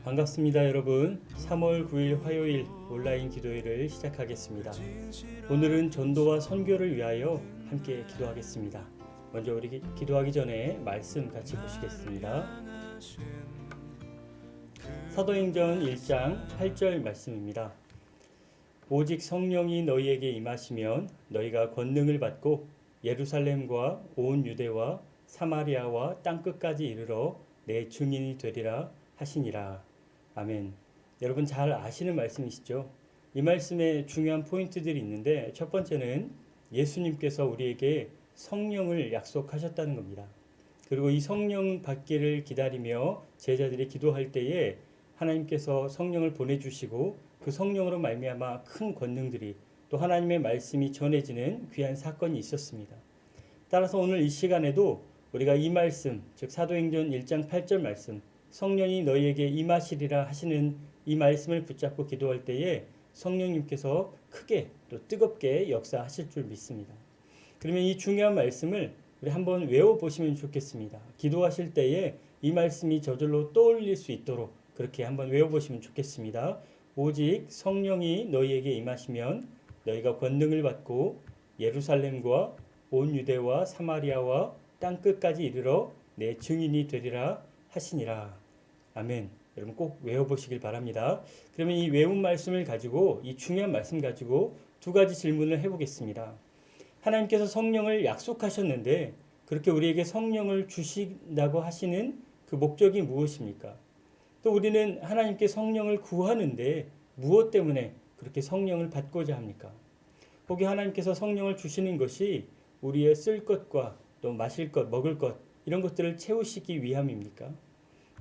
반갑습니다, 여러분. 3월 9일 화요일 온라인 기도회를 시작하겠습니다. 오늘은 전도와 선교를 위하여 함께 기도하겠습니다. 먼저 우리 기도하기 전에 말씀 같이 보시겠습니다. 사도행전 1장 8절 말씀입니다. 오직 성령이 너희에게 임하시면 너희가 권능을 받고 예루살렘과 온 유대와 사마리아와 땅끝까지 이르러 내 증인이 되리라 하시니라. 아멘. 여러분 잘 아시는 말씀이시죠? 이 말씀에 중요한 포인트들이 있는데, 첫 번째는 예수님께서 우리에게 성령을 약속하셨다는 겁니다. 그리고 이 성령 받기를 기다리며 제자들이 기도할 때에 하나님께서 성령을 보내주시고 그 성령으로 말미암아 큰 권능들이, 또 하나님의 말씀이 전해지는 귀한 사건이 있었습니다. 따라서 오늘 이 시간에도 우리가 이 말씀, 즉 사도행전 1장 8절 말씀, 성령이 너희에게 임하시리라 하시는 이 말씀을 붙잡고 기도할 때에 성령님께서 크게 또 뜨겁게 역사하실 줄 믿습니다. 그러면 이 중요한 말씀을 우리 한번 외워보시면 좋겠습니다. 기도하실 때에 이 말씀이 저절로 떠올릴 수 있도록 그렇게 한번 외워보시면 좋겠습니다. 오직 성령이 너희에게 임하시면 너희가 권능을 받고 예루살렘과 온 유대와 사마리아와 땅끝까지 이르러 내 증인이 되리라 하시니라. 아멘. 여러분 꼭 외워보시길 바랍니다. 그러면 이 외운 말씀을 가지고, 이 중요한 말씀 가지고 두 가지 질문을 해보겠습니다. 하나님께서 성령을 약속하셨는데 그렇게 우리에게 성령을 주신다고 하시는 그 목적이 무엇입니까? 또 우리는 하나님께 성령을 구하는데 무엇 때문에 그렇게 성령을 받고자 합니까? 혹시 하나님께서 성령을 주시는 것이 우리의 쓸 것과 또 마실 것, 먹을 것, 이런 것들을 채우시기 위함입니까?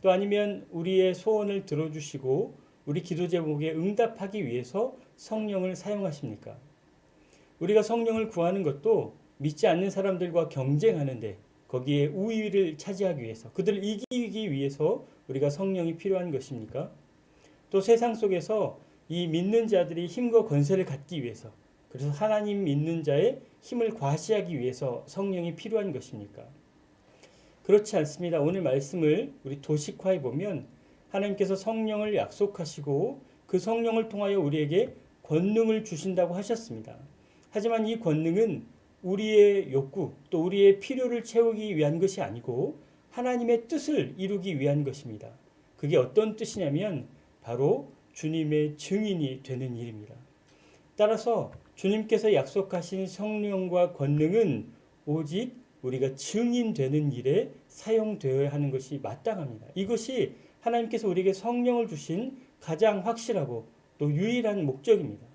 또 아니면 우리의 소원을 들어주시고 우리 기도 제목에 응답하기 위해서 성령을 사용하십니까? 우리가 성령을 구하는 것도 믿지 않는 사람들과 경쟁하는데 거기에 우위를 차지하기 위해서, 그들을 이기기 위해서 우리가 성령이 필요한 것입니까? 또 세상 속에서 이 믿는 자들이 힘과 권세를 갖기 위해서, 그래서 하나님 믿는 자의 힘을 과시하기 위해서 성령이 필요한 것입니까? 그렇지 않습니다. 오늘 말씀을 우리 도식화해 보면 하나님께서 성령을 약속하시고 그 성령을 통하여 우리에게 권능을 주신다고 하셨습니다. 하지만 이 권능은 우리의 욕구 또 우리의 필요를 채우기 위한 것이 아니고 하나님의 뜻을 이루기 위한 것입니다. 그게 어떤 뜻이냐면 바로 주님의 증인이 되는 일입니다. 따라서 주님께서 약속하신 성령과 권능은 오직 우리가 증인되는 일에 사용되어야 하는 것이 마땅합니다. 이것이 하나님께서 우리에게 성령을 주신 가장 확실하고 또 유일한 목적입니다.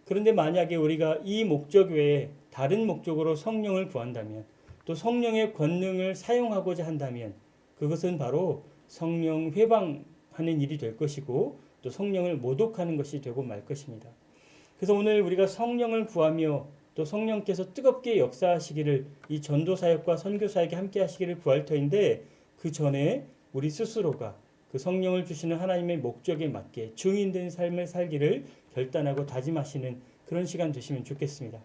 그런데 만약에 우리가 이 목적 외에 다른 목적으로 성령을 구한다면, 또 성령의 권능을 사용하고자 한다면 그것은 바로 성령 회방하는 일이 될 것이고 또 성령을 모독하는 것이 되고 말 것입니다. 그래서 오늘 우리가 성령을 구하며 또 성령께서 뜨겁게 역사하시기를, 이 전도사역과 선교사역에 함께 하시기를 구할 터인데, 그 전에 우리 스스로가 그 성령을 주시는 하나님의 목적에 맞게 증인된 삶을 살기를 결단하고 다짐하시는 그런 시간 되시면 좋겠습니다.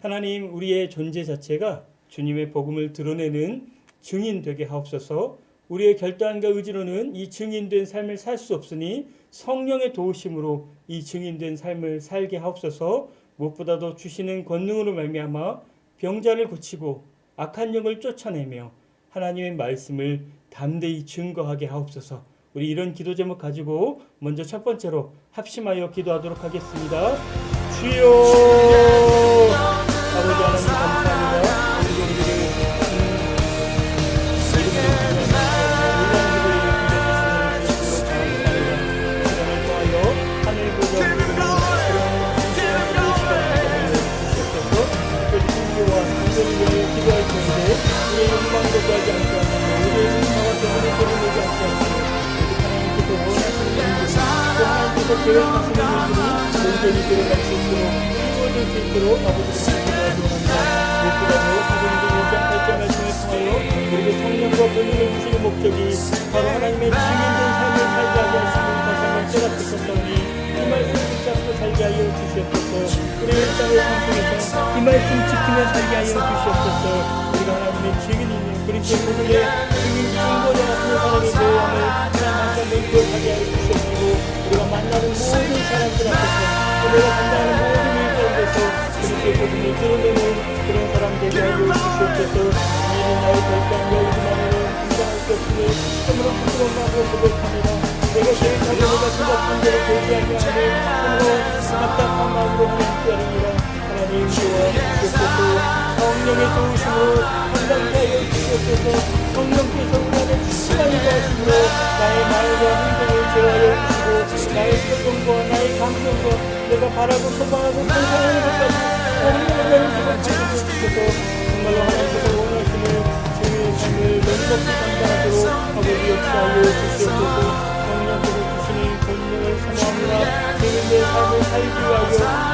하나님, 우리의 존재 자체가 주님의 복음을 드러내는 증인 되게 하옵소서. 우리의 결단과 의지로는 이 증인된 삶을 살 수 없으니 성령의 도우심으로 이 증인된 삶을 살게 하옵소서. 무엇보다도 주시는 권능으로 말미암아 병자를 고치고 악한 영을 쫓아내며 하나님의 말씀을 담대히 증거하게 하옵소서. 우리 이런 기도 제목 가지고 먼저 첫 번째로 합심하여 기도하도록 하겠습니다. 주여, 아버지 하나님 감사합니다. 기도할 때인데 우리의 욕망도 하지 않게 하시고 우리의 욕망과 때문에 소리내지 않게 하시고 하나님께서 원하시는 일들이 또 하나님께서 계획하시는 일들이 온전히 들어갈 수 있도록 이루어질 수 있도록 아버지를 기도하도록 합니다. 무엇보다도 사도행전 1장 8절 말씀을 통하여 우리에게 성령과 권능을 주시는 목적이 바로 하나님의 증인된 삶을 살게 하게 하시는 사상을 깨닫으셨사오니 이 말씀 붙잡고 살게 하여 주시옵소서. 우리의 일상을 상속해서 이 말씀 지키며 살게 하여 주시옵소서. 우리가 하나님의 증인이니 그리스도의 복음에 증거자 같은 사람이 되어야함을 하나님 다시 한번 기억하게 하여 주시옵시고 우리가 만나는 모든 사람들 앞에서 우리가 감당하는 모든 일 가운데서 그리스도의 복음을 드러내는 그런 사람 되게 하여 주시옵소서. 이는 나의 절대 여기만으로는 감당할 수 없으니 참으로 부끄러운 마음으로 고백합니다. 내가 계획하고 내가 생각한 대로 되지 아니하되 참으로 답답한 마음으로 하나님께 아뢰니라. 하나님 도와주시옵소서. 성령의 도우심으로 감당케 하여 주시옵소서. 성령께서 우리 안에 충만히 하심으로 나의 말과 행동을 제어하여 주시고 나의 표정과 나의 감정과 내가 바라고 소망하고 상상하는 것까지 성령을 주셔서 정말로 하나님께서 원하시는 주의 삶을 넉넉히 감당하도록 아버지 역사하여 주시옵소서. 성령께서 주시는 권능을 사모합니다. 주님의 삶을 살기 위하여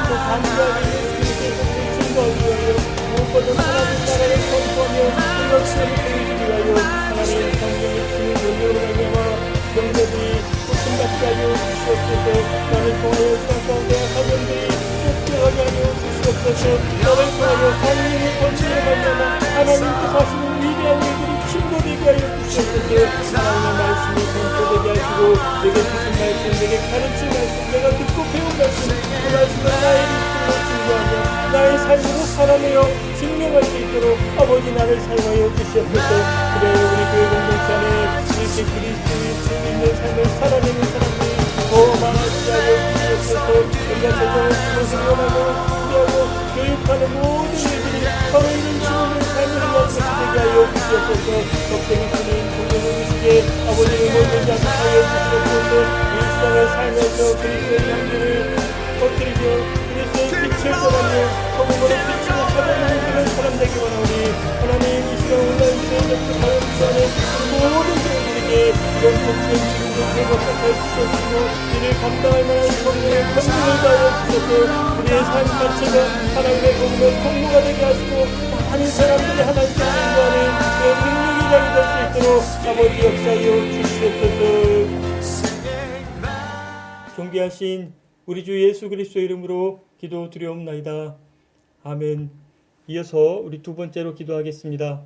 또 담대하게 예수님의 복음을 증거하기 위하여 무엇보다 하나님 나라를 선포하며 행역시험을 보이기 위하여 하나님 성령의 주의 능력을 알려마 영접이 고침받게 하여 주시옵소서. 나를 통하여 땅 가운데 가정들이 쫓겨가게 하여 주시옵소서. 나를 통하여 성령의 권능을 알려마 하나님께서 하시는 위대한 일들이 증거되게 하여 주시옵소서. 하나님의 말씀이 선포되게 하시고 내게 주신 말씀, 내게 가르친 말씀, 내가 듣고 배운 말씀, 그 말씀을 나의 입술로 증거하며 나의 삶으로 살아내어 증명할 수 있도록 아버지 나를 사용하여 주시옵소서. 그래 우리 교회 공동체 안에 이렇게 그리스도의 주 있는 삶을 살아내는 사람들이 더 많아지게 하여 주시옵소서. 우리가 세상을 통해서 원하고 우리하고 교육하는 모든 일들이 바로 이런 주님의 삶을 위한 것이 되게 하여 주시옵소서. 걱정이 주는 공동의 의식에 아버지를 몰리지 않게 하여 주시옵소서. 일상을 살면서 그리스도의 향기를 퍼뜨리며 그리스도의 빛을 전하며 성공으로 빛으로 살아내는 그런 사람 되기 원하오니 하나님 이 시간 온라인에 접속하여 주시는 모든 사람들에게 이런 복된 지금도 회복하여 주시옵시고 이를 감당할 만한 성령의 권능을 다하여 주셔서 우리의 삶 자체가 하나님의 복음의 통로가 되게 하시고 많은 사람들이 하나님께 인도하는 그런 능력이 되게 될 수 있도록 아버지 역사하여 주시옵소서. 존귀하신 우리 주 예수 그리스도 이름으로 기도 드리옵나이다. 아멘. 이어서 우리 두 번째로 기도하겠습니다.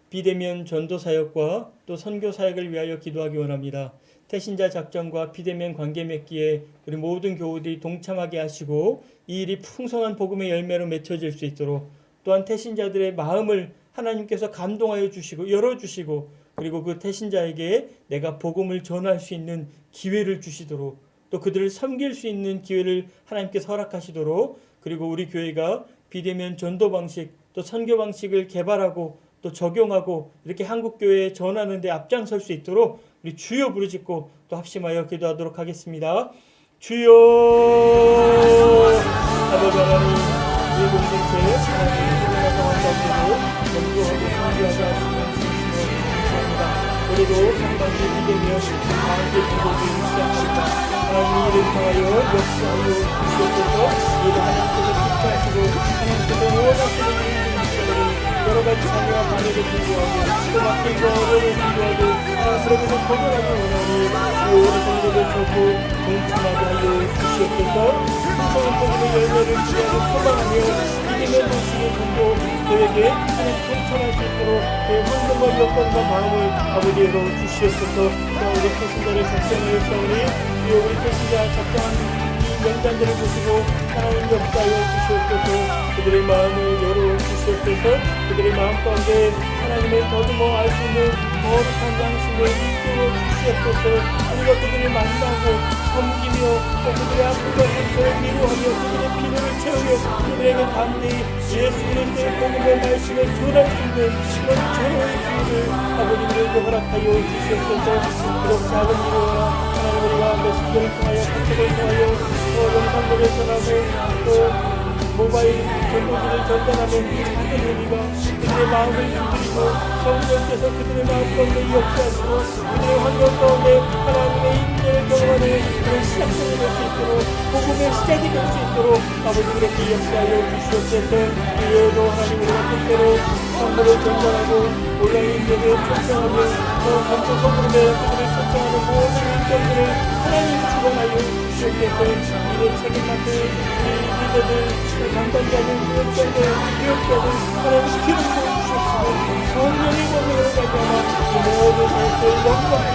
비대면 전도 사역과 또 선교 사역을 위하여 기도하기 원합니다. 태신자 작전과 비대면 관계 맺기에 우리 모든 교우들이 동참하게 하시고 이 일이 풍성한 복음의 열매로 맺혀질 수 있도록 또한 태신자들의 마음을 하나님께서 감동하여 주시고 열어주시고 그리고 그 태신자에게 내가 복음을 전할 수 있는 기회를 주시도록 또 그들을 섬길 수 있는 기회를 하나님께서 허락하시도록 그리고 우리 교회가 비대면 전도 방식 또 선교 방식을 개발하고 또 적용하고 이렇게 한국교회에 전하는 데 앞장설 수 있도록 우리 주여 부르짖고 또 합심하여 기도하도록 하겠습니다. 주여 아버지 하나님 우리 공동체 하나님 코로나 상황 가운데도 전도하고 선교하게 하시는 주님으로 감사합니다. 우리도 상반기 비대면 관계 기도를 시작합니다. 하나님 이를 통하여 역사하여 주시옵소서. 이를 하나님께서 축하하시고 하나님께서 원하시는 일들을 여러 가지 장애와 방해를 불구하고 또 막힌 어려움을 불구하고 그러면서 거절하기 원하니 우리 성도들 전부 동참하게 하여 주시옵소서. 풍성한 복음의 열매를 기대하고 소망하며 믿음의 모습을 전도 저에게 하나님 동참할 수 있도록 그 헌금과 여건과 마음을 아버지로 주시옵소서. 우리 태신자를 작정하였사오니 주여 우리 태신자 작정한 이 명단들을 보시고 하나님 역사하여 주시옵소서. 그들의 마음을 열어 주시옵소서. 그들의 마음 가운데 하나님을 더듬어 알 수 있는 거룩한 양심을 이끌어 주시옵소서. 우리가 그들을 만나고 섬기며 또 그들의 아픔과 상처를 위로하며 그들의 필요를 채우며 그들에게 담대히 예수 그리스도의 복음의 말씀을 전할 수 있는 그런 전화의 기회를 아버지들에게 허락하여 주시옵소서. 그런 작은 일로나 하나님 우리가 메시지를 통하여 카톡을 통하여 또 영상들을 전하고 또 모바일 정보들을 전달하는 작은 의미가 그들의 마음을 두드리고 성령께서 그들의 마음 가운데 역사하시고 그들의 환경 가운데 하나님의 인내를 경험하는 그런 시작점이 될 수 있도록 복음의 시작이 될 수 있도록 아버지 그렇게 역사하여 주시옵소서. 이외에도 하나님 우리가 뜻대로 선물을 전달하고 온라인 예배에 초청하며 또 전체 소그룹에 그들을 초청하는 모든 일정들을 하나님 주관하여 주시옵소서. 이를 책임 맡은 리더들 담당자들 교육자들 하나님 기름 부어주시옵시고 성령의 권능을 넉넉히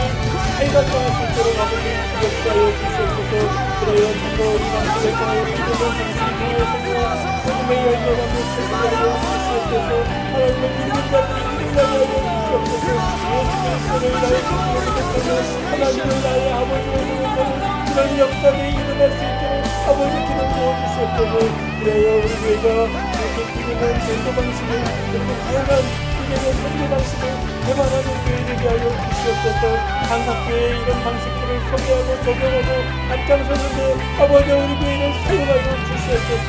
살감당할 수 있도록 아버지 역사하여 주시옵소서. 그래요 참고 우리 방식을 통하여 기도는 방식을 통하여 복음의 열매감을 체험하여 주시옵소서. 하나님의 믿는 자들이 일어나게 하여 주시옵소서. 예수 그리스도를 나의 주님으로 믿었다면 하나님을 나의 아버지로 부르는 그런 역사들이 일어날 수 있도록 아버지 기도 부어주시옵소서. 그래요 우리 교회가 이렇게 기도는 전도 방식을 그리고 다양한 기도의 선교 방식을 개발하는 교회되게 하여 주시옵소서. 한국교회의 이런 방식들을 소개하고 적용하고 앞장서는데 아버지 우리 교회를 사용하여 주시옵소서.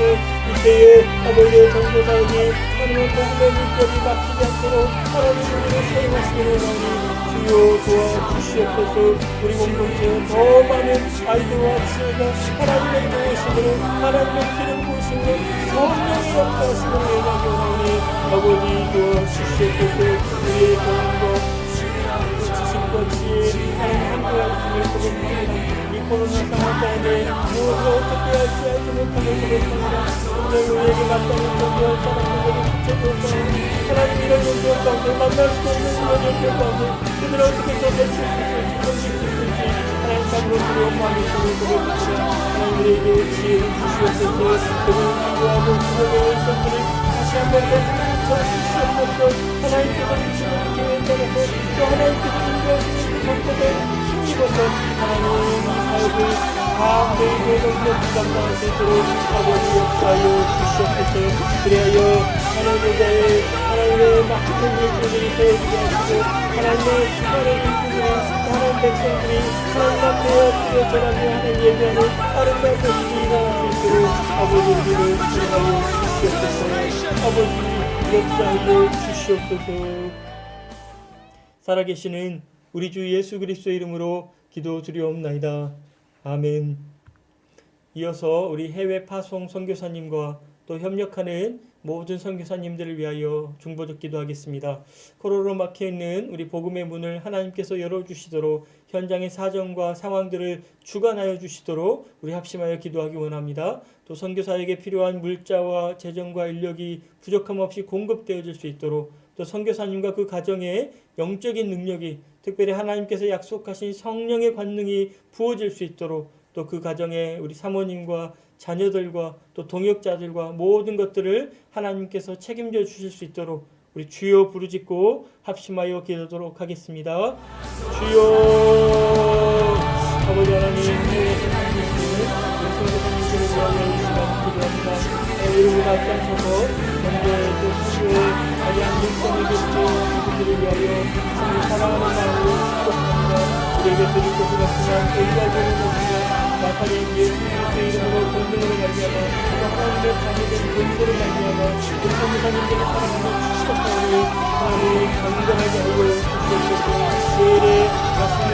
이때에 아버지의 전도사역이 하나님의 복음의 물결이 막히지 않도록 하나님 우리를 사용하시기를 원하니 주여 도와주시옵소서. 우리 공동체에 더 많은 아이들과 지혜가 하나님의 도우심으로 하나님의 기름 부으심으로 성령의 역사하심을 원하기 원하니 아버지 도와주시옵소서. 우리의 경험과 지식과 지혜 하나님 함께할 있음을 고백합니다. 이 코로나 상황 가운데 무엇을 어떻게 할지 알지 못하는 고백합니다. 오늘 우리에게 맞다는 존재할 사람들에게 붙여주었사오니 하나님 이런 연결 가운데 만날 수 없는 이런 연결 가운데 그들을 어떻게 더 맺힐 수 있을지 던질 수 있을지 하나님 참으로 두려운 마음이 있음을 고백합니다. 하나님 우리에게 지혜를 주시옵소서. 그들을 기도하고 구속의 일성들을 다시 한번 더 주시옵소서. 하나님께서 주시는 교회에 따라서 또 하나님께서 인도하시는 그 법법에 힘입어서 하나님 이 사역을 다 매일매일 넉넉히 감당할 수 있도록 아버지 역사하여 주시옵소서. 그리하여 하나님의 막힌 일꾼들이 되어지게 하시고 하나님의 수많은 일꾼들이 하나님 백성들이 하나님 앞에 엎드려 절하며 하나님 예배하는 아름다운 모습이 일어날 수 있도록 아버지 우리를 사용하여 주시옵소서. 아버지 역사하여 주시옵소서. 살아계시는 우리 주 예수 그리스도의 이름으로 기도드리옵나이다. 아멘. 이어서 우리 해외 파송 선교사님과 또 협력하는 모든 선교사님들을 위하여 중보적 기도하겠습니다. 코로나로 막혀있는 우리 복음의 문을 하나님께서 열어주시도록 현장의 사정과 상황들을 주관하여 주시도록 우리 합심하여 기도하기 원합니다. 또 선교사에게 필요한 물자와 재정과 인력이 부족함 없이 공급되어질 수 있도록 또 선교사님과 그 가정에 영적인 능력이 특별히 하나님께서 약속하신 성령의 권능이 부어질 수 있도록 또 그 가정에 우리 사모님과 자녀들과 또 동역자들과 모든 것들을 하나님께서 책임져 주실 수 있도록 우리 주여 부르짖고 합심하여 기도하도록 하겠습니다. 주여 아버지 하나님 해외에서 살아계시는 우리 선교사님들을 위하여 이 시간 기도합니다. 이름을 앞장서서 현재 또 수교에 아리한 일성을 계시는 그들을 위하여 참으로 사랑하는 마음으로 축복합니다. 우리에게 드릴 것이 같지만 의지하고는 없으며 나타낸 예수 그리스도의 이름으로 권능으로 말미암아 또 하나님의 자녀된 권세로 말미암아 우리 선교사님들을 사랑하는 축복하오니 하나님 강건하게 하여 주시옵소서. 내일의 맛있는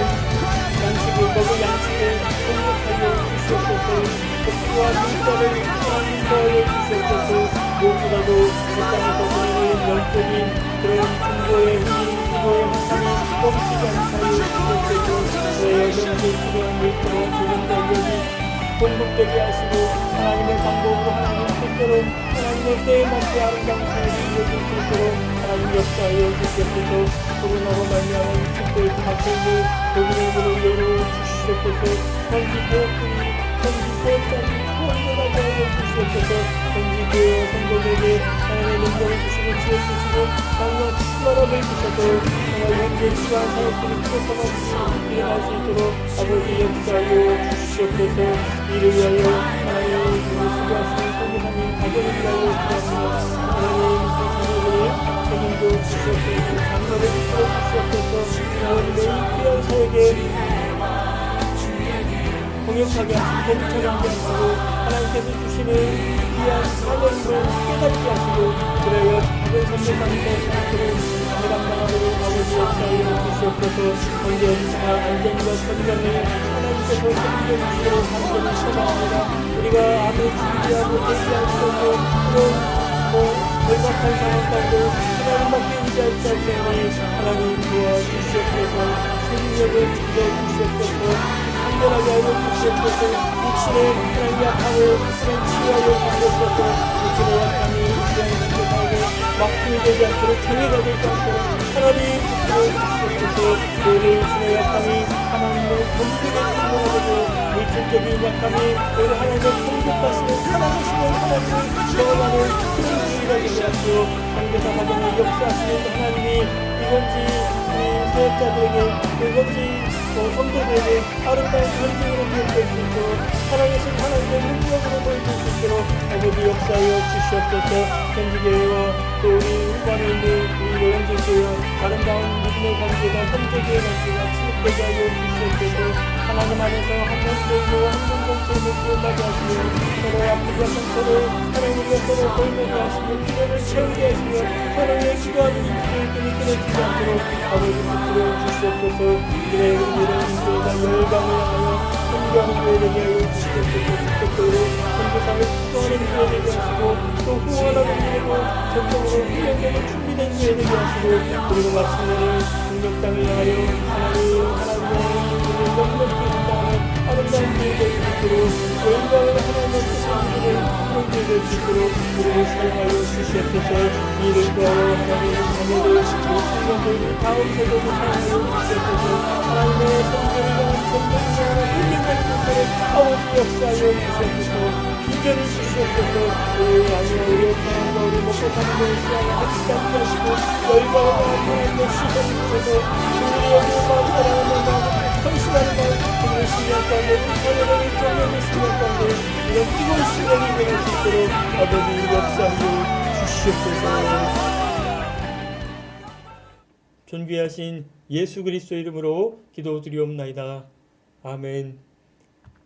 양식을 먹을 양식을 공급하여 주시옵소서. 필요한 물자를 하나님 더하여 주시옵소서. 무엇보다도 이 땅에서 보내는 영적인 그런 중보의 힘이 기도의 화상이 멈추지 않게 하여 주시옵소서. 내 여정에 필요한 물자와 재정과 인력이 공급되게 하시고 하나님의 방법으로 하나님의 뜻대로 하나님의 때에 맞게 아름다운 사역이 이루어질 수 있도록 하나님 역사하여 주시옵소서. 코로나로 말미암아 일찍들 막혀있는 복음의 문을 열어주시옵소서. 현지 사역들이 현지 사역자들이 구원받게 하여 주시옵소서. 현지 교회와 성도들에게 하나님의 능력을 주시고 지혜 주시고 강력 충만함을 주셔서 정말 현재 지방 사역들이 부족함 없이 일어날 수 있도록 아버지 역사하여 주시옵소서. 이를 위하여 하나님 수고하시는 성도사님 가정을 위하여 기도합니다. 하나님 그 자녀들이 책임져 주시옵소서. 장로를 이끌어 주시옵소서. 하나님의 이 귀한 사역에 동역하게 하시고 동참하게 하시고 하나님께서 주시는 귀한 사명을 깨닫게 하시고 그래야 작은 선교사님의 사역으로 감당하도록 아버지 역사하여 주시옵소서. 현재 어디서나 안전과 건강을 하나님께서 책임져 주시도록 간절히 소망합니다. 우리가 아무리 준비하고 대기할 수 없는 그런 절박한 상황 가운데 하나님밖에 의지할 수 없으니 하나님 도와주시옵소서. 생명력을 지켜주시옵소서. 간절하게 하여 주시옵소서. 육신의 하나님 약함을 하나님 치유하여 주시옵소서. 육신의 약함이 귀한 선교사에게 막힘이 되지 않도록 장애가 되지 않도록 하나님 붙들어 주시옵소서. 우리 인생의 약함이 하나님의 건축에 충분하고 물질적인 약함이 우리 하나님의 공급하시는 사랑하시는 하나님을 경험하는 그런 주의가 되게 하시오. 관계사 가정에 역사하시는 하나님이 이건지 사역자들에게 이건지 성도들에게 아름다운 간증으로 기억될 수 있도록 사랑하신 하나님의 능력으로 보여줄 수 있도록 아버지 역사하여 주시옵소서. 현지교회와 또 우리 우반에 있는 우리 노영진교회와 아름다운 믿음의 관계가 형제교회 관계가 치유되게 하여 주시옵소서. 하나님 안에서 한번 되고 한번 공동체를 구원하게 하시며 서로 아프지 않는 서로 하나님과 서로 돌보게 하시며 기도를 채우게 하시며 서로의 기도하는 입술을 끊어지지 않도록 아버지 붙들어 주시옵소서. 이래 우리는 교회가 열방을 향하여 선교하는 교회 되게 하여 주시옵소서. 직접적으로 선교사를 수고하는 교회 되게 하시고 또 후원하는 교회고 전적으로 훈련되는 준비된 교회 되게 하시고 그리고 마침내는 중력 땅을 향하여 하나님의 영광을 감당하는 아름다운 교회 될 수 있도록 영광을 하나님의 뜻을 이루는 그런 교회 될 수 있도록 우리를 사용하여 주시옵소서. 이를 구하여 하나님의 자녀들 우리 청년들 다음 세대도 사용하여 주시옵소서. 하나님의 성전을 향한 전쟁을 향한 훈련될 수 있도록 아버지 역사하여 주시옵소서. 비전을 주시옵소서. 우리 평안과 우리 먹고 사는 것을 시간에 하지 않게 하시고 열방을 향한 하나님의 시선을 주셔서 우리의 마음 사랑하는 마음 성실한 마음 그들의 신뢰할 가운데 자녀들의 정령의 신뢰할 가운데 이런 뜨거운 신뢰를 일어날 수 있도록 아버지 역사하여 주시옵소서. 존귀하신 예수 그리스도 이름으로 기도드리옵나이다. 아멘.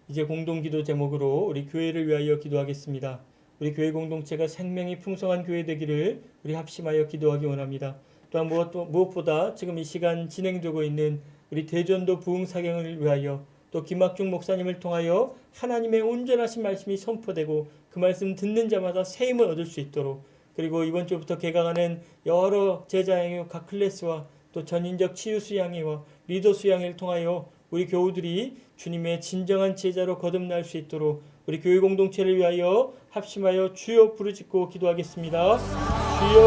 이제 공동기도 제목으로 우리 교회를 위하여 기도하겠습니다. 우리 교회 공동체가 생명이 풍성한 교회 되기를 우리 합심하여 기도하기 원합니다. 또한 무엇보다 지금 이 시간 진행되고 있는 우리 대전도 부흥 사경을 위하여 또 김학중 목사님을 통하여 하나님의 온전하신 말씀이 선포되고 그 말씀 듣는 자마다 새 힘을 얻을 수 있도록 그리고 이번 주부터 개강하는 여러 제자양의 각 클래스와 또 전인적 치유 수양회와 리더 수양회를 통하여 우리 교우들이 주님의 진정한 제자로 거듭날 수 있도록 우리 교회 공동체를 위하여 합심하여 주여 부르짖고 기도하겠습니다. 주여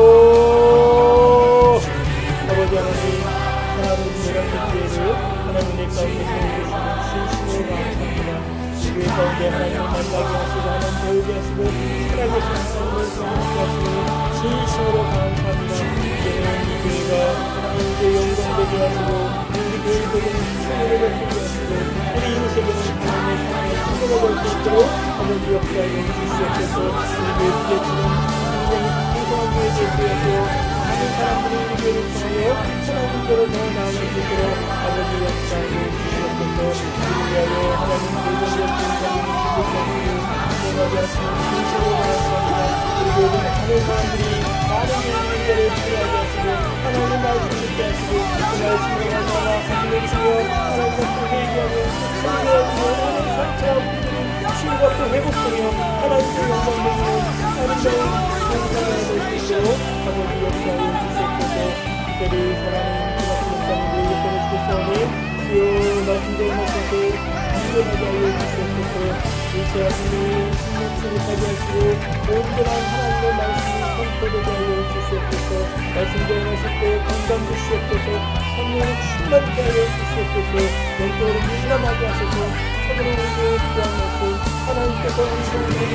아버지 하나님 하나님 교회를 하나님의 가운데 세워주시는 진심으로 감사합니다. 교회 가운데 하나님을 만나게 하시고 하나님 배우게 하시고 살아계신 하나님을 경험하게 하시고 진심으로 감사합니다. 이제는 이 교회가 하나님께 영광되게 하시고 우리 교회에게는 승리를 베풀게 하시고 우리 이웃에게는 하나님의 사랑을 선물을 줄 수 있도록 아버지 역사하여 주시옵소서. 우리 교회 부대처럼 굉장히 풍성한 교회 되시옵소서. 많은 사람들이 우리 교회를 통하여 하나님께로 더 나아갈 수 있도록 아버지 역사하여 주시옵소서. 우리 위하여 하나님 대전의 공사님이 기도하시고 인정하게 하시는 진심으로 감사합니다. 우리 교회는 많은 사람들이 많은 문제를 치유하게 하시고 하나님 말씀 듣게 하시고 그 말씀을 하나하나 가슴을 치며 하나님 앞에 회개하며 성령하시며 오늘 상처와 부들이 치유받고 회복하며 하나님의 영광 되는 아름다운 공사가 될 수 있도록 아버지 역사하여 주시옵소서. 특별히 사랑하는 김학중 목사님을 예뻐해 주셨사오니 주여 말씀대로 하셔서 안전하게 하여 주시옵소서. 일체하시니 신명치를 하게 하시고 온전한 하나님의 말씀이 선포되게 하여 주시옵소서. 말씀대로 하실 때 건강 주시옵소서. 성령을 충만케 하여 주시옵소서. 영적으로 민감하게 하셔서 서로 우리의 귀한 말씀 하나님께서 우리 성도에게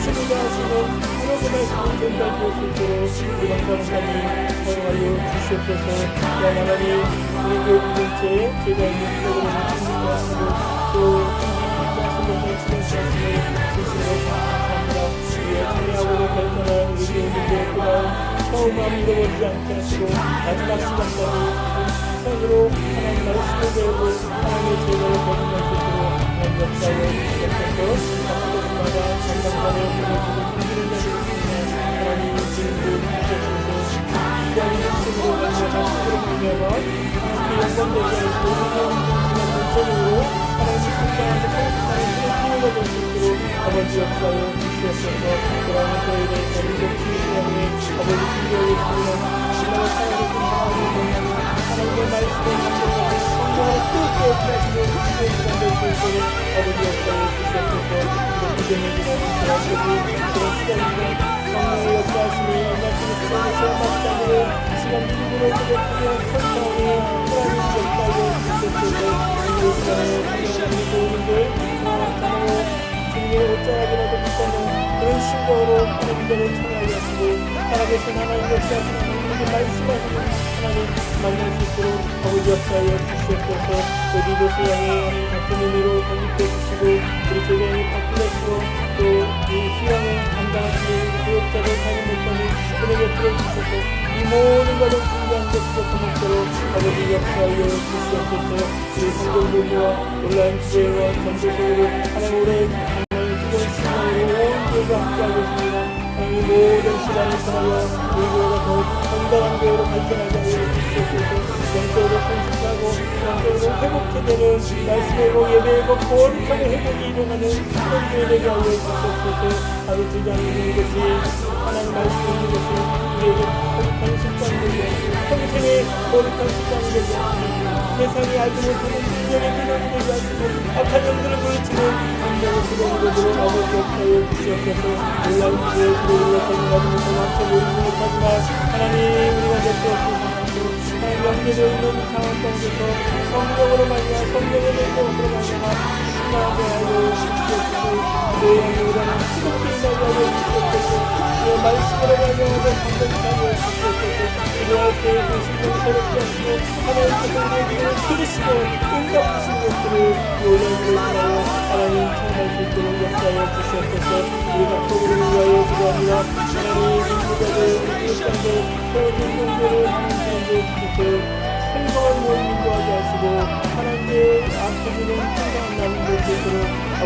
주시고자 하시는 여러 말씀을 전달될 수 있도록 우리 감사하니 사용하여 주시옵소서. 또한 하나님 우리 교회 공동체 제자의 프로그램을 준비케 하시고 또 준비케 하시는 것을 진행하시는 진심으로 감사합니다. 우리의 참여하고도 발전한 우리 교회들의 그런 처음함 잃어버리지 않게 하시고 마지막 시간까지 시선으로 하나님 말씀을 배우고 하나님의 제자를 거듭날 수 있도록 하나님 역사에 주시옵소서. 각 곳마다 장담관에 보내주고 섬기는 자들이 있으며 하나님 지금도 주시옵소서. 귀한 말씀으로 말씀으로 말미암아 하나님께 영광되게 하시고 우리가 전적으로 하나님의 성장하는 성숙하는 그런 기회가 될 수 있도록 아버지 역사에 주시옵소서. 그러한 저희를 전인적 치유시간에 아버지 준비하고 있습니다. 신앙을 살아계신 하나님을 만나고 하나님의 말씀을 감동하고 성령으로 뜨겁게 하시고 주의 시간 될 수 있도록 아버지 역사에 주시옵소서. 이런 부정의 지나는 그런 시간입니다. 성령의 역사하심이 이 말씀을 수련해서 마땅하게 이 시간 믿음으로 고백하며 선포하며 하나님 역사에 주시옵소서. 이 시간에 성령하는 모든들 정말로 주님의 옷자락이라도 붙잡는 그런 심정으로 하나님께를 청하게 하시고 살아계신 하나님 역사하시는 하나님께 말씀하시는 하나님 만날 수 있도록 아버지 역사하여 주시옵소서. 우리 교수양의 같은 의미로 건립해 주시고 우리 교회의 바꾸시고 또 이 수양을 감당하시는 교육자들 다른 목사님 은혜를 풀어주셔서 이 모든 것을 중요한 것으로 목표로 아버지 역사하여 주시옵소서. 우리 성경들과 온라인 기회와 전도서로 하나님 올해 정말 뜨거운 신앙으로 온 교회가 함께하고 있습니다. 이 모든 시간을 통하여 우리 교회가 더 건강한 교회로 발전하게 하여 주시옵소서. 영적으로 성숙하고 영적으로 회복되는 말씀의 회복, 예배의 회복, 거룩함의 회복이 일어나는 그런 교회 되게 하여 주시옵소서. 하루 주장하는 것이 하나님 말씀을 있는 것이 우리에게 거룩한 습관이 되게 하시고 평생의 거룩한 습관이 되게 하시고 세상이 알지 못하는 인연의 비밀이 되게 하시고 악한 영들을 물리치는 인간의 수동으로 아버지 역사에 주시옵소서. 온라인 기회에 들어오려 거듭나지 못하고 모르지 못하지만 하나님 우리가 내주옵소서. 하나님 영계되어 있는 상황 가운데서 성령으로 말미암아 성령의 능력으로 말미암아 신나게 하여 주시옵소서. 내 영으로는 뜨겁게 일하게 하여 주시옵소서. 내 말씀으로 말미암아 감동하게 하여 주시옵소서. 이러할 때에 그 심령을 새롭게 하시고 하나님께서 우리의 기도를 들으시고 응답하시는 것들을 온라인으로 통하여 하나님 체험할 수 있도록 역사하여 주시옵소서. 우리가 프로그램을 위하여 기도합니다. 하나님 인구자들, 교육장들, 세워진 공부를 하는 사람들 주셔서 생성한 모임 인도하게 하시고 하나님의 앞서기는 생성한 나는 것으로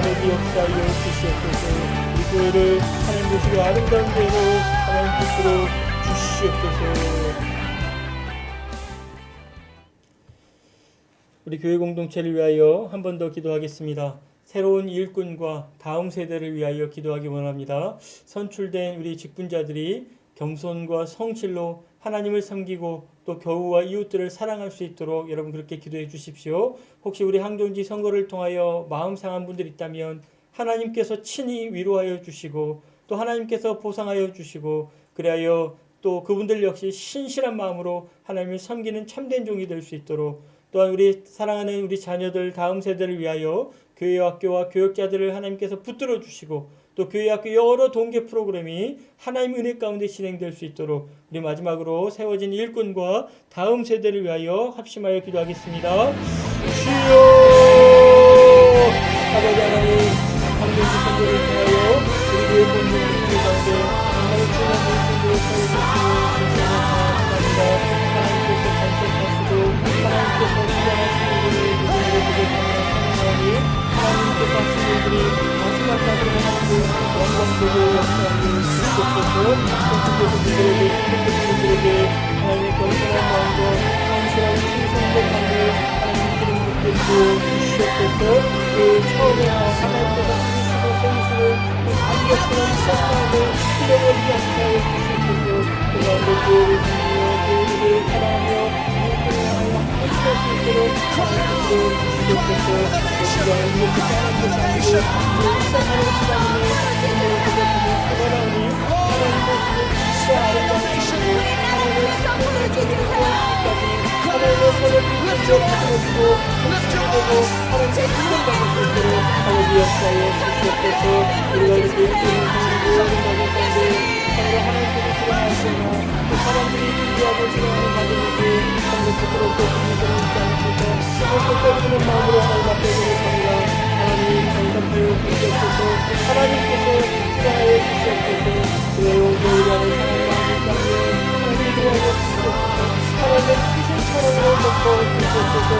아버지 역사하여 주시옵소서. 우리 교회를 하나님 보시고 아름다운 교회로 하나님 뜻으로 주시옵소서. 우리 교회 공동체를 위하여 한 번 더 기도하겠습니다. 새로운 일꾼과 다음 세대를 위하여 기도하기 원합니다. 선출된 우리 직분자들이 겸손과 성실로 하나님을 섬기고 또 교우와 이웃들을 사랑할 수 있도록 여러분 그렇게 기도해 주십시오. 혹시 우리 항정지 선거를 통하여 마음 상한 분들이 있다면 하나님께서 친히 위로하여 주시고 또 하나님께서 보상하여 주시고 그리하여 또 그분들 역시 신실한 마음으로 하나님을 섬기는 참된 종이 될 수 있도록 또한 우리 사랑하는 우리 자녀들 다음 세대를 위하여 교회 학교와 교역자들을 하나님께서 붙들어 주시고 또 교회 학교 여러 동계 프로그램이 하나님 은혜 가운데 진행될 수 있도록 우리 마지막으로 세워진 일꾼과 다음 세대를 위하여 합심하여 기도하겠습니다. 주여 아버지 하나님 항정지 선교를 통하여 우리 교회 공동체 가운데 정말 중요한 일꾼들을 세워주시고 감사합니다. 하나님께서 간섭하시고 하나님께서 주장하시는 일을 누구를 부족하며 사랑하니 하나님께서 하시는 일들이 마지막 날에 하나님 영광되게 역사하여 주시옵소서. 성도들 분들에게 힘든 분들에게 하나님의 겸손한 마음과 성실한 충성됨만을 하나님 기름 붓게 주시옵소서. 그 처음에 하나님께서 주시고 세우시는 그 감격스러운 성마음을 흘려버리지 않게 하여 주시옵소서. 그 가운데 교회를 섬기며 교회를 사랑하며 이웃들을 하여 헌신할 수 있도록 하나님께서 주시옵소서. 시간을 이렇게 떠난 것이 아니고 시작하는 시간이니 오늘 그것들을 사랑하니 하나님의 진짜 아름다운 시간으로 하나님의 성령을 주시기까지 하나님의 선을 빛내어 가져주고 성취되고 하나님의 인정받을 수 있도록 아버지 역사에 주시옵소서. 우리가 이렇게 일꾼을 섬기고 모든 가운데 정말 하나님께서 사랑하시나 그 사람들이 준비하고 지나가는 가정에게 정말 부끄럽고 분위기를 있지 않으시고 정말 끝까지는 마음으로 하나님 앞에 드렸습니다. 하나님 감사하여 주시옵소서. 하나님께서 지나하여 주시옵소서. 그래요 교회라는 하나님 마음을 따며 하나님 도와줘 주시옵소서. 하나님의 크신 사랑으로 덮어 주시옵소서.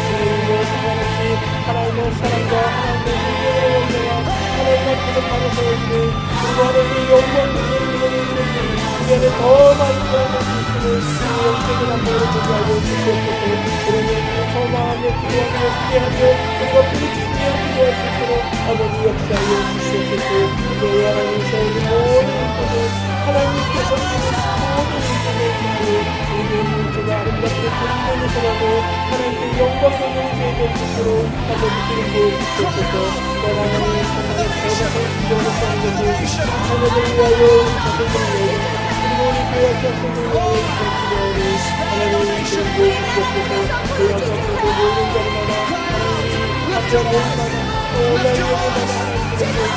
주님의 상관없이 하나님의 사랑과 하나님의 능력으로 영광과 하나님의 거듭하는 세우시는 그리고 하나님의 영광을 우리 안에 더 많이 들어갈 수 있음을 영적인 안목으로 보게 주시옵소서. 그러니 소망하며 기도하며 기대하며 우리가 부딪히며 기도할 수 있도록 아버지 역사하여 주시옵소서. 교회 하나님 세우는 모든 일들을 하나님께서 주신 모든 일들을 우리 교회 문제가 아름답게 인도에서라도 하나님께 영광 돌리는 교회가 될 수 있도록 아버지 기름 부어주시옵소서. 또 하나님 정말 대단한 인도를 사는 것을 하나님을 위하여 자손들을 위하여 그리고 우리 교회 학생들을 위하여 기도하니 하나님 기름 부어주시옵소서. 교회 학생들을 모이는 자리마다 하나님 각자 모임마다 또 온라인에마다 하나님 기름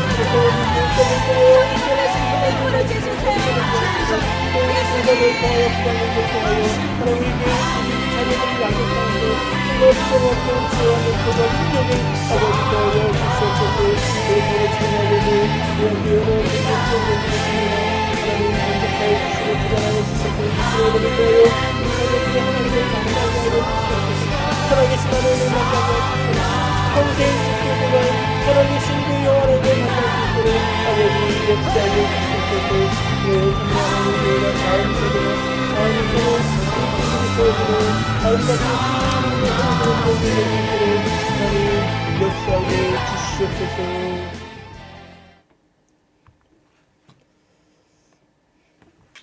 부어주시고 그래서 우리 교회를 통하여 인도하신 하나님을 주시옵소서. 또 우리 교회를 통하여 부당을 통하여 하나님 우리 자녀들이 양육 가운데 즐거움도 없던 지혜와 목표가 능력을 아버지 더하여 주시옵소서. 교회를 진행하려고 이런 교회로 인도하였습니다. 하나님 만족하여 주시고 부장하여 주시옵소서. 교회를 더하여 우리 자녀들이 하나님을 만나게 하여 주시옵소서. 살아계신 하나님을 만나게 하시옵소서. 평생 죽게 동안 살아계신 그 여호와를 만날 수 있도록 아버지 역사하여 주시옵소서. 정말 하나님 교회가 다음 세대와 다음 세대 보여주는 아름답게 주님의 성도를 보여주는 하나님 역사하여 주시옵소서.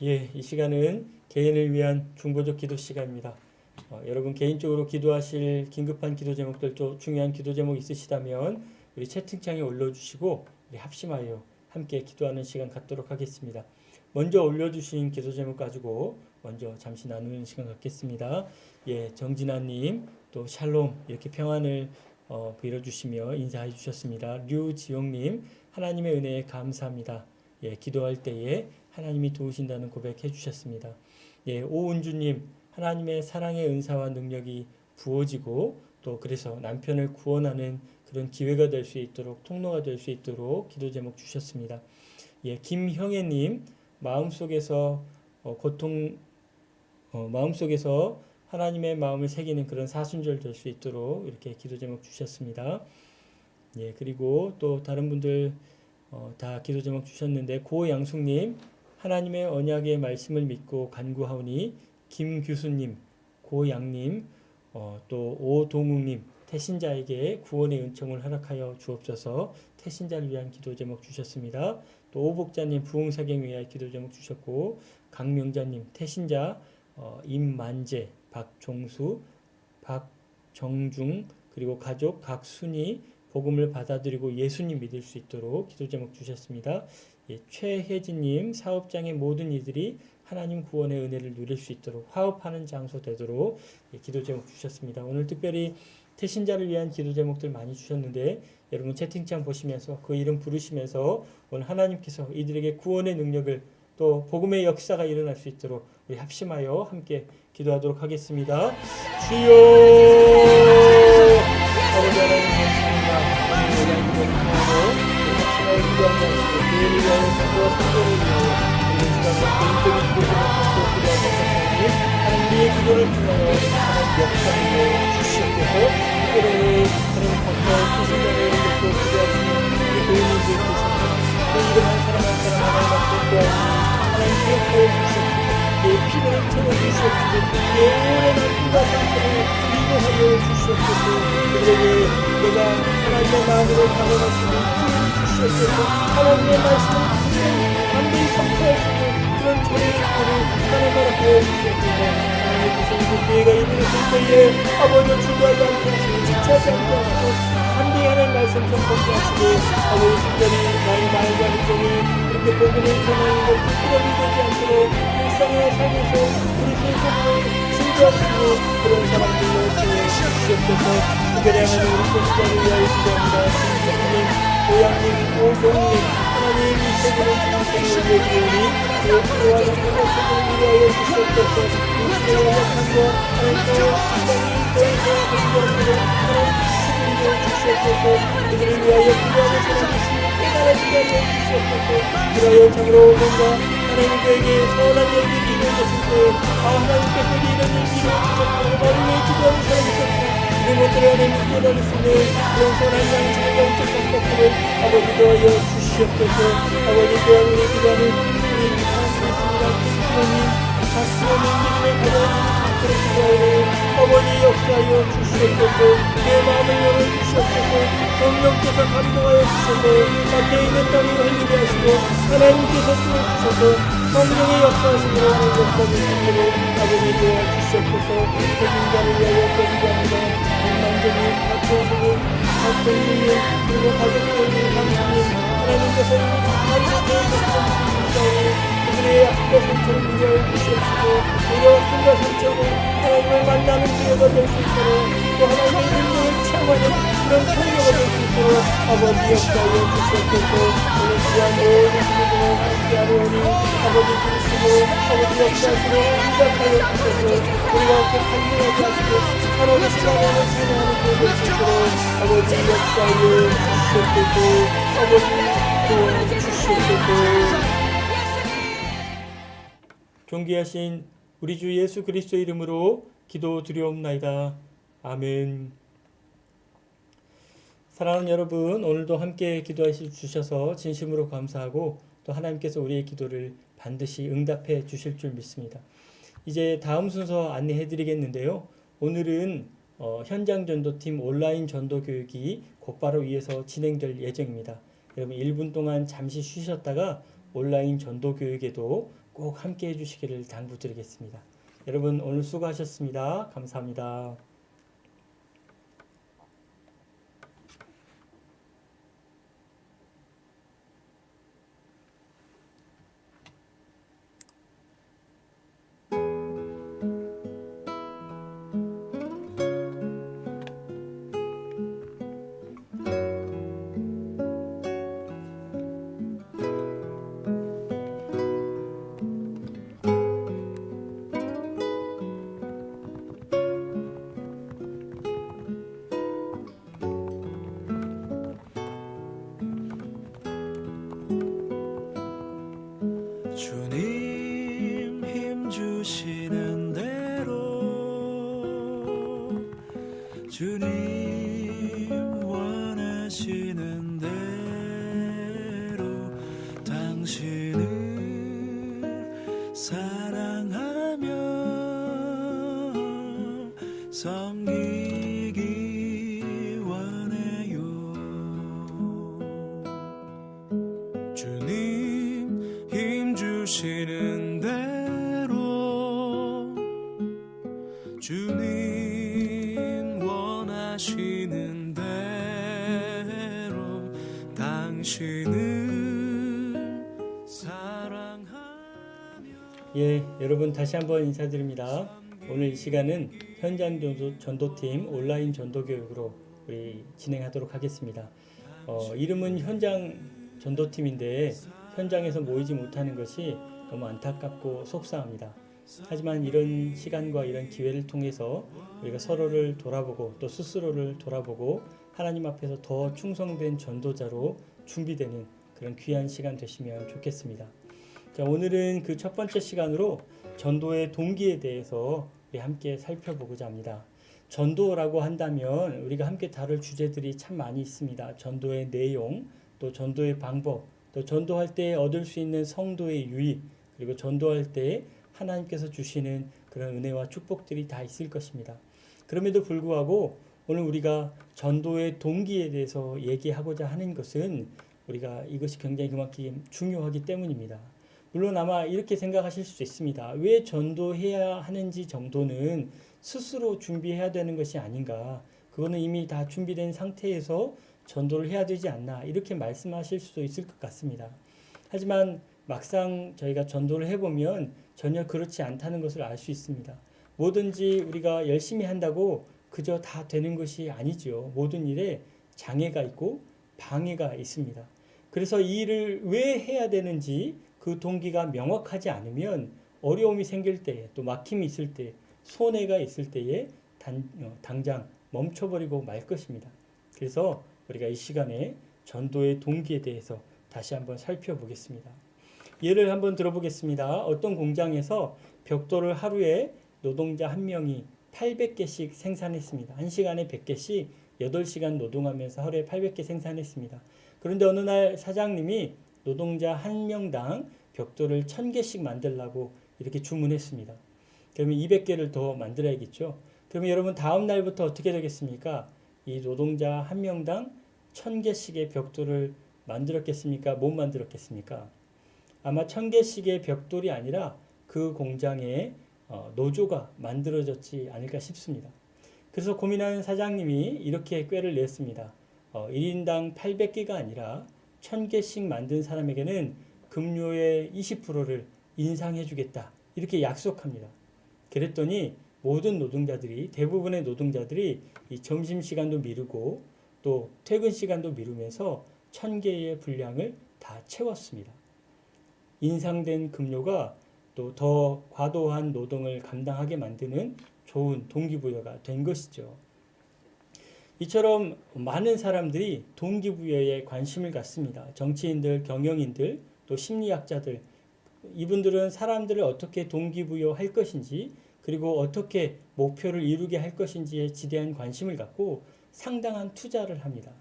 이 시간은 개인을 위한 중보적 기도 시간입니다. 여러분 개인적으로 기도하실 긴급한 기도 제목들 또 중요한 기도 제목 있으시다면 우리 채팅창에 올려주시고 우리 합심하여 함께 기도하는 시간 갖도록 하겠습니다. 먼저 올려주신 기도 제목 가지고 먼저 잠시 나누는 시간 갖겠습니다. 정진아님 또 샬롬 이렇게 평안을 빌어주시며 인사해 주셨습니다. 류지용님 하나님의 은혜에 감사합니다. 기도할 때에 하나님이 도우신다는 고백해 주셨습니다. 오은주님 하나님의 사랑의 은사와 능력이 부어지고 또 그래서 남편을 구원하는 그런 기회가 될 수 있도록 통로가 될 수 있도록 기도 제목 주셨습니다. 김형애님 마음속에서 마음속에서 하나님의 마음을 새기는 그런 사순절 될 수 있도록 이렇게 기도 제목 주셨습니다. 그리고 또 다른 분들 다 기도 제목 주셨는데 고양숙님 하나님의 언약의 말씀을 믿고 간구하오니 김규수님, 고양님, 또 오동욱님 태신자에게 구원의 은총을 허락하여 주옵소서. 태신자를 위한 기도 제목 주셨습니다. 또 오복자님 부흥사경 위하여 기도 제목 주셨고 강명자님 태신자 임만재, 박종수, 박정중 그리고 가족 각순이 복음을 받아들이고 예수님 믿을 수 있도록 기도 제목 주셨습니다. 최혜진님 사업장의 모든 이들이 하나님 구원의 은혜를 누릴 수 있도록 화업하는 장소 되도록 기도 제목 주셨습니다. 오늘 특별히 태신자를 위한 기도 제목들 많이 주셨는데 여러분 채팅창 보시면서 그 이름 부르시면서 오늘 하나님께서 이들에게 구원의 능력을 또 복음의 역사가 일어날 수 있도록 우리 합심하여 함께 기도하도록 하겠습니다. 주여 아버지 하나님 감사합니다. 오늘 예배를 통하여 합심하여 기도하며 교회를 위하여 전도와 선교를 위하여 우리 시간에 개인적인 기도를 받고 기도하며 하나님의 기도를 통하여 하나님 역사를 주시옵소서. 특별히 하나님 각자의 태신자를 놓고 기도하시는 우리 교인님들 계십니다. 또 이름 한 사람 한 사람 하나님 앞에 구하니 하나님 기억하여 주시옵소서. 내 피를 채워주시옵소서. 내 오랜 아픔과 상처를 위로하여 주시옵소서. 그들에게 내가 하나님의 마음으로 다가가시는 힘을 주시옵소서. 하나님의 말씀을 담대히 선포할 수 있는 그런 저의 기도를 하나님 하여 주시옵소서. 하나님께서 이 교회가 이루어질 때에 아버지와 주도하지 않게 하시고 지체하지 않게 하시고 담대히 하나님 말씀 선포하게 하시고 아버지 특별히 나의 말과 행동이 그렇게 복음을 전하는 것 부끄러움이 되지 않도록 일상의 삶에서 우리 세상을 증거하시고 그런 사람들로 주시옵소서. 특별히 하나님 우리 교수자를 위하여 기도합니다. 주님, 고양님, 오동님 하나님 이 세계를 주님께서 올려주오니 그 필요와 행복과 세계를 위하여 주시옵소서. 우리의 약함과 하나님의 신장이 더해서 공부하시고 하나님 수분도 주시옵소서. 그들을 위하여 기도하는 사람이 깨달아지게 하여 주시옵소서. 그러하여 참으로 뭔가 하나님께게 서운한 일들이 이루어졌을 때 하나님께서 이런 일이 이루어졌고 나를 위해 기도하는 사람이 있었고 그 것들을 하나님 깨달을 수 있는 그런 선한 양심의 영적 성격들을 아버지도 하여 주시옵소서. 아버지 또한 우리 기도하는 우리 사람들이 있습니다. 주님 박수원님 믿음의 가정을 그렇게 기도하여 아버지 역사하여 주시옵소서. 내 마음을 열어주시옵소서. 성령께서 감동하여 주셔서 밖에 있는 땅을 흘리게 하시고 하나님께서 뚫어주셔서 성령의 역사하심으로 하는 역사를 주시고 아버지 도와주시옵소서. 책임자를 위하여 경배합니다. 만전히 박정수님 그리고 가족들 당신님 하나님께서 이미 다 이루어져 그들의 악과 상처를 위하여 주시옵시고 우리가 꿈과 상처로 하나님을 만나는 기회가 될 수 있도록 또 하나님의 능력을 체험하는 그런 성도가 될 수 있도록 아버지 역사하여 주시옵소서. 오늘 귀한 모든 기도로 함께하노니 아버지 주시고 아버지 역사하시고 응답하여 주셔서 우리가 그 간절하게 하시고 살아계신 하나님을 찬양하는 기회 될 수 있도록 아버지 역사하여 주시옵소서. 아버지 도와주시옵소서. 존귀하신 우리 주 예수 그리스도의 이름으로 기도드리옵나이다. 아멘. 사랑하는 여러분, 오늘도 함께 기도해 주셔서 진심으로 감사하고 또 하나님께서 우리의 기도를 반드시 응답해 주실 줄 믿습니다. 이제 다음 순서 안내해 드리겠는데요. 오늘은 현장 전도팀 온라인 전도 교육이 곧바로 위에서 진행될 예정입니다. 여러분 1분 동안 잠시 쉬셨다가 온라인 전도 교육에도 꼭 함께 해주시기를 당부드리겠습니다. 여러분 오늘 수고하셨습니다. 감사합니다. 주님 힘주시는 대로 주님 원하시는 대로 당신을 사랑하며 섬기기 원해요. 주님 힘주시는 대로 주님 원하시는 대로 당신을 사랑하며. 여러분 다시 한번 인사드립니다. 오늘 이 시간은 현장 전도팀 온라인 전도 교육으로 우리 진행하도록 하겠습니다. 이름은 현장 전도팀인데 현장에서 모이지 못하는 것이 너무 안타깝고 속상합니다. 하지만 이런 시간과 이런 기회를 통해서 우리가 서로를 돌아보고 또 스스로를 돌아보고 하나님 앞에서 더 충성된 전도자로 준비되는 그런 귀한 시간 되시면 좋겠습니다. 자, 오늘은 그 첫 번째 시간으로 전도의 동기에 대해서 우리 함께 살펴보고자 합니다. 전도라고 한다면 우리가 함께 다룰 주제들이 참 많이 있습니다. 전도의 내용, 또 전도의 방법, 또 전도할 때 얻을 수 있는 성도의 유익, 그리고 전도할 때 하나님께서 주시는 그런 은혜와 축복들이 다 있을 것입니다. 그럼에도 불구하고 오늘 우리가 전도의 동기에 대해서 얘기하고자 하는 것은 우리가 이것이 굉장히 그만큼 중요하기 때문입니다. 물론 아마 이렇게 생각하실 수 있습니다. 왜 전도해야 하는지 정도는 스스로 준비해야 되는 것이 아닌가. 그거는 이미 다 준비된 상태에서 전도를 해야 되지 않나. 이렇게 말씀하실 수도 있을 것 같습니다. 하지만 막상 저희가 전도를 해보면 전혀 그렇지 않다는 것을 알 수 있습니다. 뭐든지 우리가 열심히 한다고 그저 다 되는 것이 아니죠. 모든 일에 장애가 있고 방해가 있습니다. 그래서 이 일을 왜 해야 되는지 그 동기가 명확하지 않으면 어려움이 생길 때, 또 막힘이 있을 때, 손해가 있을 때에 당장 멈춰버리고 말 것입니다. 그래서 우리가 이 시간에 전도의 동기에 대해서 다시 한번 살펴보겠습니다. 예를 한번 들어보겠습니다. 어떤 공장에서 벽돌을 하루에 노동자 한 명이 800개씩 생산했습니다. 1시간에 100개씩 8시간 노동하면서 하루에 800개 생산했습니다. 그런데 어느 날 사장님이 노동자 한 명당 벽돌을 1000개씩 만들라고 이렇게 주문했습니다. 그러면 200개를 더 만들어야겠죠. 그러면 여러분 다음 날부터 어떻게 되겠습니까? 이 노동자 한 명당 1000개씩의 벽돌을 만들었겠습니까? 못 만들었겠습니까? 아마 1000개씩의 벽돌이 아니라 그 공장에 노조가 만들어졌지 않을까 싶습니다. 그래서 고민하는 사장님이 이렇게 꾀를 냈습니다. 1인당 800개가 아니라 1000개씩 만든 사람에게는 급료의 20%를 인상해 주겠다. 이렇게 약속합니다. 그랬더니 모든 노동자들이, 대부분의 노동자들이 이 점심시간도 미루고 또 퇴근 시간도 미루면서 1000개의 분량을 다 채웠습니다. 인상된 급료가 또 더 과도한 노동을 감당하게 만드는 좋은 동기부여가 된 것이죠. 이처럼 많은 사람들이 동기부여에 관심을 갖습니다. 정치인들, 경영인들, 또 심리학자들, 이분들은 사람들을 어떻게 동기부여할 것인지, 그리고 어떻게 목표를 이루게 할 것인지에 지대한 관심을 갖고 상당한 투자를 합니다.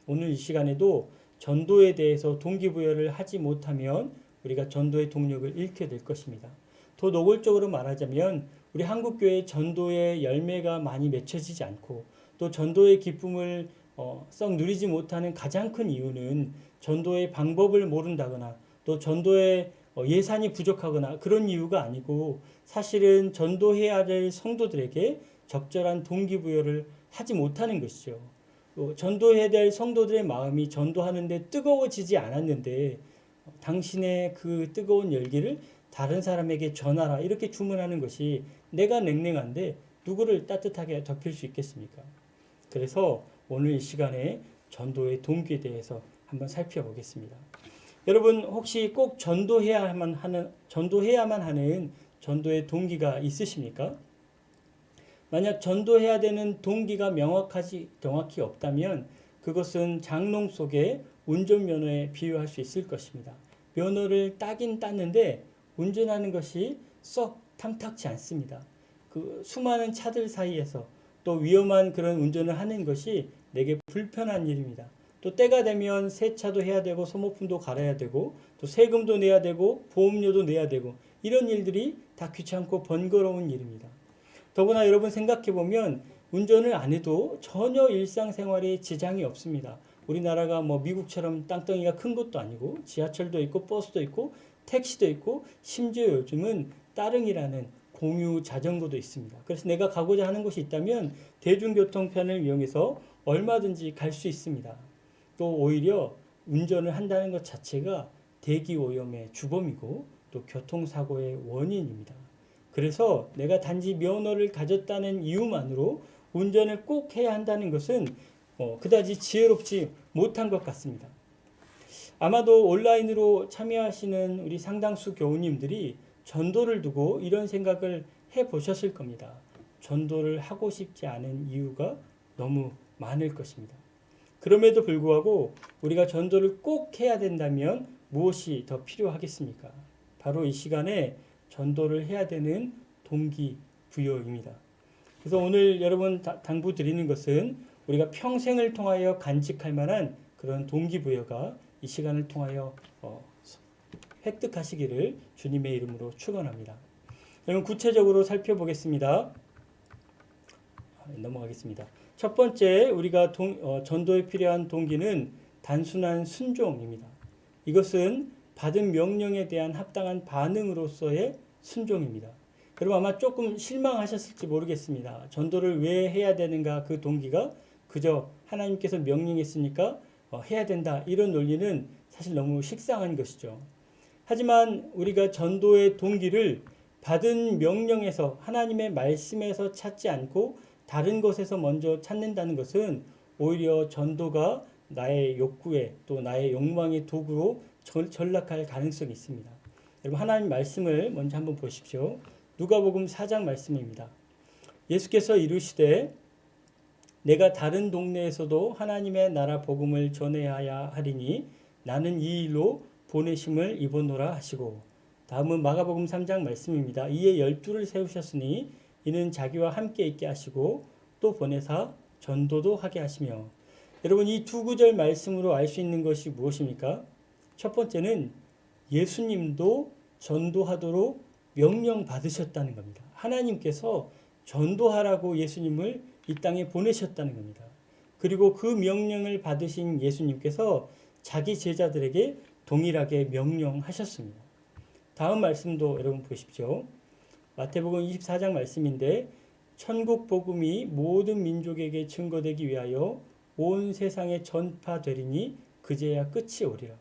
오늘 이 시간에도 전도에 대해서 동기부여를 하지 못하면 우리가 전도의 동력을 잃게 될 것입니다. 더 노골적으로 말하자면 우리 한국교회 전도의 열매가 많이 맺혀지지 않고 또 전도의 기쁨을 썩 누리지 못하는 가장 큰 이유는 전도의 방법을 모른다거나 또 전도의 예산이 부족하거나 그런 이유가 아니고, 사실은 전도해야 될 성도들에게 적절한 동기부여를 하지 못하는 것이죠. 전도해야 될 성도들의 마음이 전도하는데 뜨거워지지 않았는데 당신의 그 뜨거운 열기를 다른 사람에게 전하라 이렇게 주문하는 것이 내가 냉랭한데 누구를 따뜻하게 덮일 수 있겠습니까? 그래서 오늘 이 시간에 전도의 동기에 대해서 한번 살펴보겠습니다. 여러분 혹시 꼭 전도해야만 하는 전도의 동기가 있으십니까? 만약 전도해야 되는 동기가 정확히 없다면 그것은 장롱 속에 운전면허에 비유할 수 있을 것입니다. 면허를 따긴 땄는데 운전하는 것이 썩 탐탁지 않습니다. 그 수많은 차들 사이에서 또 위험한 그런 운전을 하는 것이 내게 불편한 일입니다. 또 때가 되면 세차도 해야 되고 소모품도 갈아야 되고 또 세금도 내야 되고 보험료도 내야 되고 이런 일들이 다 귀찮고 번거로운 일입니다. 더구나 여러분 생각해 보면 운전을 안 해도 전혀 일상생활에 지장이 없습니다. 우리나라가 뭐 미국처럼 땅덩이가 큰 것도 아니고 지하철도 있고 버스도 있고 택시도 있고 심지어 요즘은 따릉이라는 공유 자전거도 있습니다. 그래서 내가 가고자 하는 곳이 있다면 대중교통편을 이용해서 얼마든지 갈 수 있습니다. 또 오히려 운전을 한다는 것 자체가 대기오염의 주범이고 또 교통사고의 원인입니다. 그래서 내가 단지 면허를 가졌다는 이유만으로 운전을 꼭 해야 한다는 것은 그다지 지혜롭지 못한 것 같습니다. 아마도 온라인으로 참여하시는 우리 상당수 교우님들이 전도를 두고 이런 생각을 해보셨을 겁니다. 전도를 하고 싶지 않은 이유가 너무 많을 것입니다. 그럼에도 불구하고 우리가 전도를 꼭 해야 된다면 무엇이 더 필요하겠습니까? 바로 이 시간에 전도를 해야 되는 동기부여입니다. 그래서 오늘 여러분 당부드리는 것은 우리가 평생을 통하여 간직할 만한 그런 동기부여가 이 시간을 통하여 획득하시기를 주님의 이름으로 축원합니다. 여러분 구체적으로 살펴보겠습니다. 넘어가겠습니다. 첫 번째 우리가 전도에 필요한 동기는 단순한 순종입니다. 이것은 받은 명령에 대한 합당한 반응으로서의 순종입니다. 여러분 아마 조금 실망하셨을지 모르겠습니다. 전도를 왜 해야 되는가, 그 동기가 그저 하나님께서 명령했으니까 해야 된다, 이런 논리는 사실 너무 식상한 것이죠. 하지만 우리가 전도의 동기를 받은 명령에서, 하나님의 말씀에서 찾지 않고 다른 것에서 먼저 찾는다는 것은 오히려 전도가 나의 욕구에 또 나의 욕망의 도구로 전락할 가능성이 있습니다. 여러분 하나님 말씀을 먼저 한번 보십시오. 누가복음 4장 말씀입니다. 예수께서 이르시되 내가 다른 동네에서도 하나님의 나라 복음을 전해야 하리니 나는 이 일로 보내심을 입어노라 하시고, 다음은 마가복음 3장 말씀입니다. 이에 12를 세우셨으니 이는 자기와 함께 있게 하시고 또 보내사 전도도 하게 하시며. 여러분 이 두 구절 말씀으로 알 수 있는 것이 무엇입니까? 첫 번째는 예수님도 전도하도록 명령 받으셨다는 겁니다. 하나님께서 전도하라고 예수님을 이 땅에 보내셨다는 겁니다. 그리고 그 명령을 받으신 예수님께서 자기 제자들에게 동일하게 명령하셨습니다. 다음 말씀도 여러분 보십시오. 마태복음 24장 말씀인데 천국 복음이 모든 민족에게 증거되기 위하여 온 세상에 전파되리니 그제야 끝이 오리라.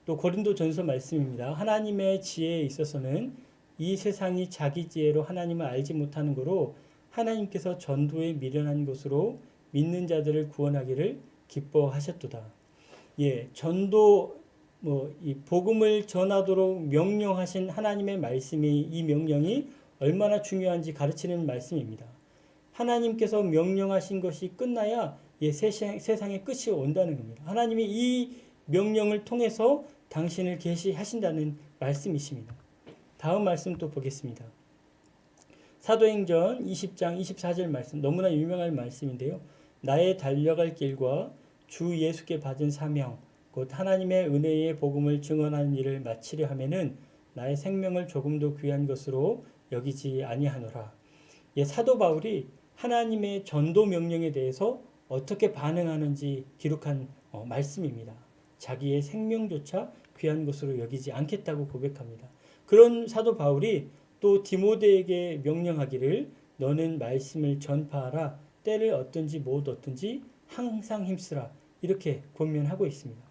또 고린도전서 말씀입니다. 하나님의 지혜에 있어서는 이 세상이 자기 지혜로 하나님을 알지 못하는 거로 하나님께서 전도에 미련한 것으로 믿는 자들을 구원하기를 기뻐하셨도다. 예, 전도 이 복음을 전하도록 명령하신 하나님의 말씀이 이 명령이 얼마나 중요한지 가르치는 말씀입니다. 하나님께서 명령하신 것이 끝나야 세상의 끝이 온다는 겁니다. 하나님이 이 명령을 통해서 당신을 계시하신다는 말씀이십니다. 다음 말씀 또 보겠습니다. 사도행전 20장 24절 말씀, 너무나 유명한 말씀인데요. 나의 달려갈 길과 주 예수께 받은 사명 곧 하나님의 은혜의 복음을 증언하는 일을 마치려 하면은 나의 생명을 조금도 귀한 것으로 여기지 아니하노라. 사도 바울이 하나님의 전도 명령에 대해서 어떻게 반응하는지 기록한 말씀입니다. 자기의 생명조차 귀한 것으로 여기지 않겠다고 고백합니다. 그런 사도 바울이 또 디모데에게 명령하기를 너는 말씀을 전파하라. 때를 얻든지 못 얻든지 항상 힘쓰라. 이렇게 권면하고 있습니다.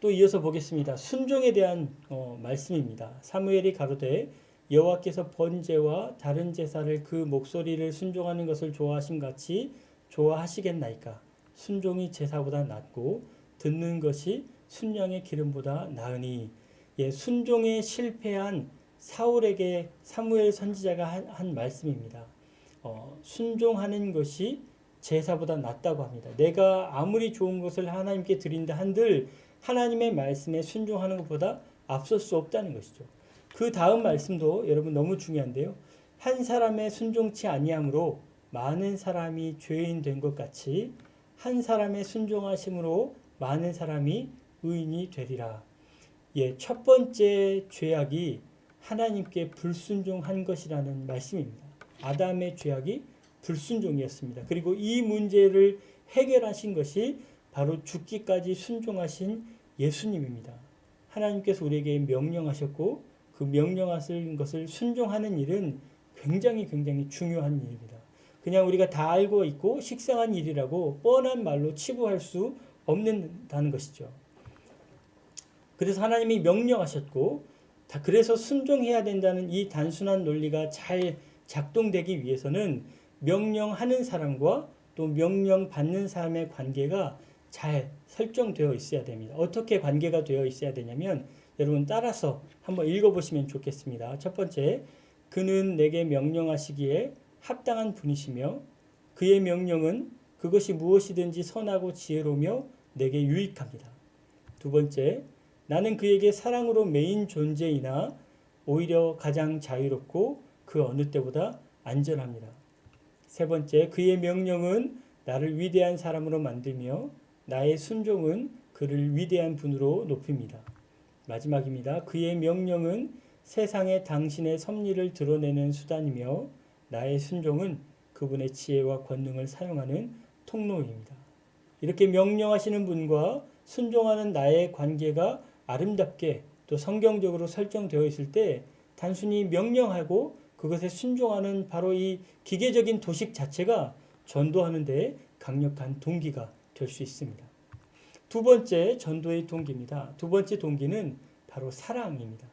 또 이어서 보겠습니다. 순종에 대한 말씀입니다. 사무엘이 가로되 여호와께서 번제와 다른 제사를 그 목소리를 순종하는 것을 좋아하심 같이 좋아하시겠나이까. 순종이 제사보다 낫고 듣는 것이 순양의 기름보다 나으니. 순종에 실패한 사울에게 사무엘 선지자가 한 말씀입니다. 순종하는 것이 제사보다 낫다고 합니다. 내가 아무리 좋은 것을 하나님께 드린다 한들 하나님의 말씀에 순종하는 것보다 앞설 수 없다는 것이죠. 그 다음 말씀도 여러분 너무 중요한데요. 한 사람의 순종치 아니함으로 많은 사람이 죄인 된 것 같이 한 사람의 순종하심으로 많은 사람이 의인이 되리라. 첫 번째 죄악이 하나님께 불순종한 것이라는 말씀입니다. 아담의 죄악이 불순종이었습니다. 그리고 이 문제를 해결하신 것이 바로 죽기까지 순종하신 예수님입니다. 하나님께서 우리에게 명령하셨고 그 명령하신 것을 순종하는 일은 굉장히 중요한 일입니다. 그냥 우리가 다 알고 있고 식상한 일이라고 뻔한 말로 치부할 수 없는다는 것이죠. 그래서 하나님이 명령하셨고 그래서 순종해야 된다는 이 단순한 논리가 잘 작동되기 위해서는 명령하는 사람과 또 명령받는 사람의 관계가 잘 설정되어 있어야 됩니다. 어떻게 관계가 되어 있어야 되냐면 여러분 따라서 한번 읽어보시면 좋겠습니다. 첫 번째, 그는 내게 명령하시기에 합당한 분이시며 그의 명령은 그것이 무엇이든지 선하고 지혜로우며 내게 유익합니다. 두 번째, 나는 그에게 사랑으로 매인 존재이나 오히려 가장 자유롭고 그 어느 때보다 안전합니다. 세 번째, 그의 명령은 나를 위대한 사람으로 만들며 나의 순종은 그를 위대한 분으로 높입니다. 마지막입니다. 그의 명령은 세상에 당신의 섭리를 드러내는 수단이며 나의 순종은 그분의 지혜와 권능을 사용하는 통로입니다. 이렇게 명령하시는 분과 순종하는 나의 관계가 아름답게 또 성경적으로 설정되어 있을 때 단순히 명령하고 그것에 순종하는 바로 이 기계적인 도식 자체가 전도하는 데 강력한 동기가 될 수 있습니다. 두 번째 전도의 동기입니다. 두 번째 동기는 바로 사랑입니다.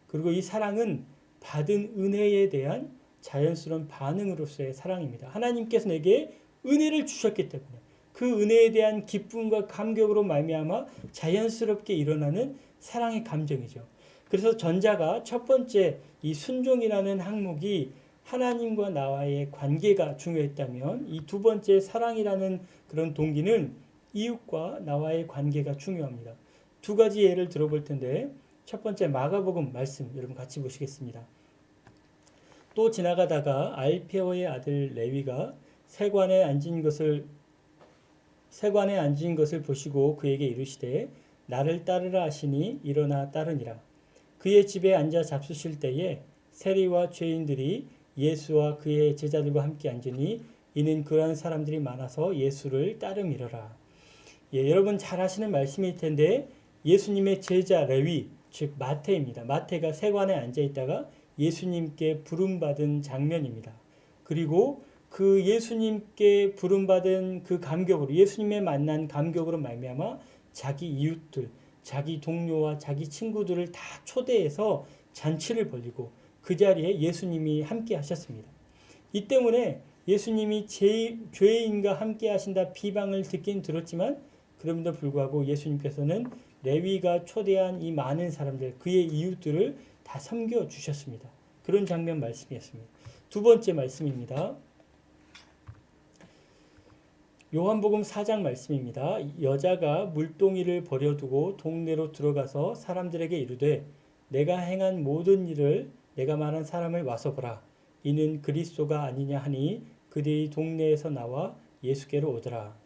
그리고 이 사랑은 받은 은혜에 대한 자연스러운 반응으로서의 사랑입니다. 하나님께서 내게 은혜를 주셨기 때문에 그 은혜에 대한 기쁨과 감격으로 말미암아 자연스럽게 일어나는 사랑의 감정이죠. 그래서 전자가 첫 번째 이 순종이라는 항목이 하나님과 나와의 관계가 중요했다면 이 두 번째 사랑이라는 그런 동기는 이웃과 나와의 관계가 중요합니다. 두 가지 예를 들어볼 텐데 첫 번째 마가복음 말씀 여러분 같이 보시겠습니다. 또 지나가다가 알페오의 아들 레위가 세관에 앉은 것을 보시고 그에게 이르시되 나를 따르라 하시니 일어나 따르니라. 그의 집에 앉아 잡수실 때에 세리와 죄인들이 예수와 그의 제자들과 함께 앉으니 이는 그러한 사람들이 많아서 예수를 따름이러라. 여러분 잘 아시는 말씀일 텐데 예수님의 제자 레위 즉 마태입니다. 마태가 세관에 앉아 있다가 예수님께 부름받은 장면입니다. 그리고 그 예수님께 부름받은 그 감격으로, 예수님의 만난 감격으로 말미암아 자기 이웃들, 자기 동료와 자기 친구들을 다 초대해서 잔치를 벌이고 그 자리에 예수님이 함께 하셨습니다. 이 때문에 예수님이 죄인과 함께 하신다 비방을 듣긴 들었지만 그럼에도 불구하고 예수님께서는 레위가 초대한 이 많은 사람들, 그의 이웃들을 다 섬겨주셨습니다. 그런 장면 말씀이었습니다. 두 번째 말씀입니다. 요한복음 4장 말씀입니다. 여자가 물동이를 버려두고 동네로 들어가서 사람들에게 이르되 내가 행한 모든 일을 내가 말한 사람을 와서 보라. 이는 그리스도가 아니냐 하니 그들이 동네에서 나와 예수께로 오더라.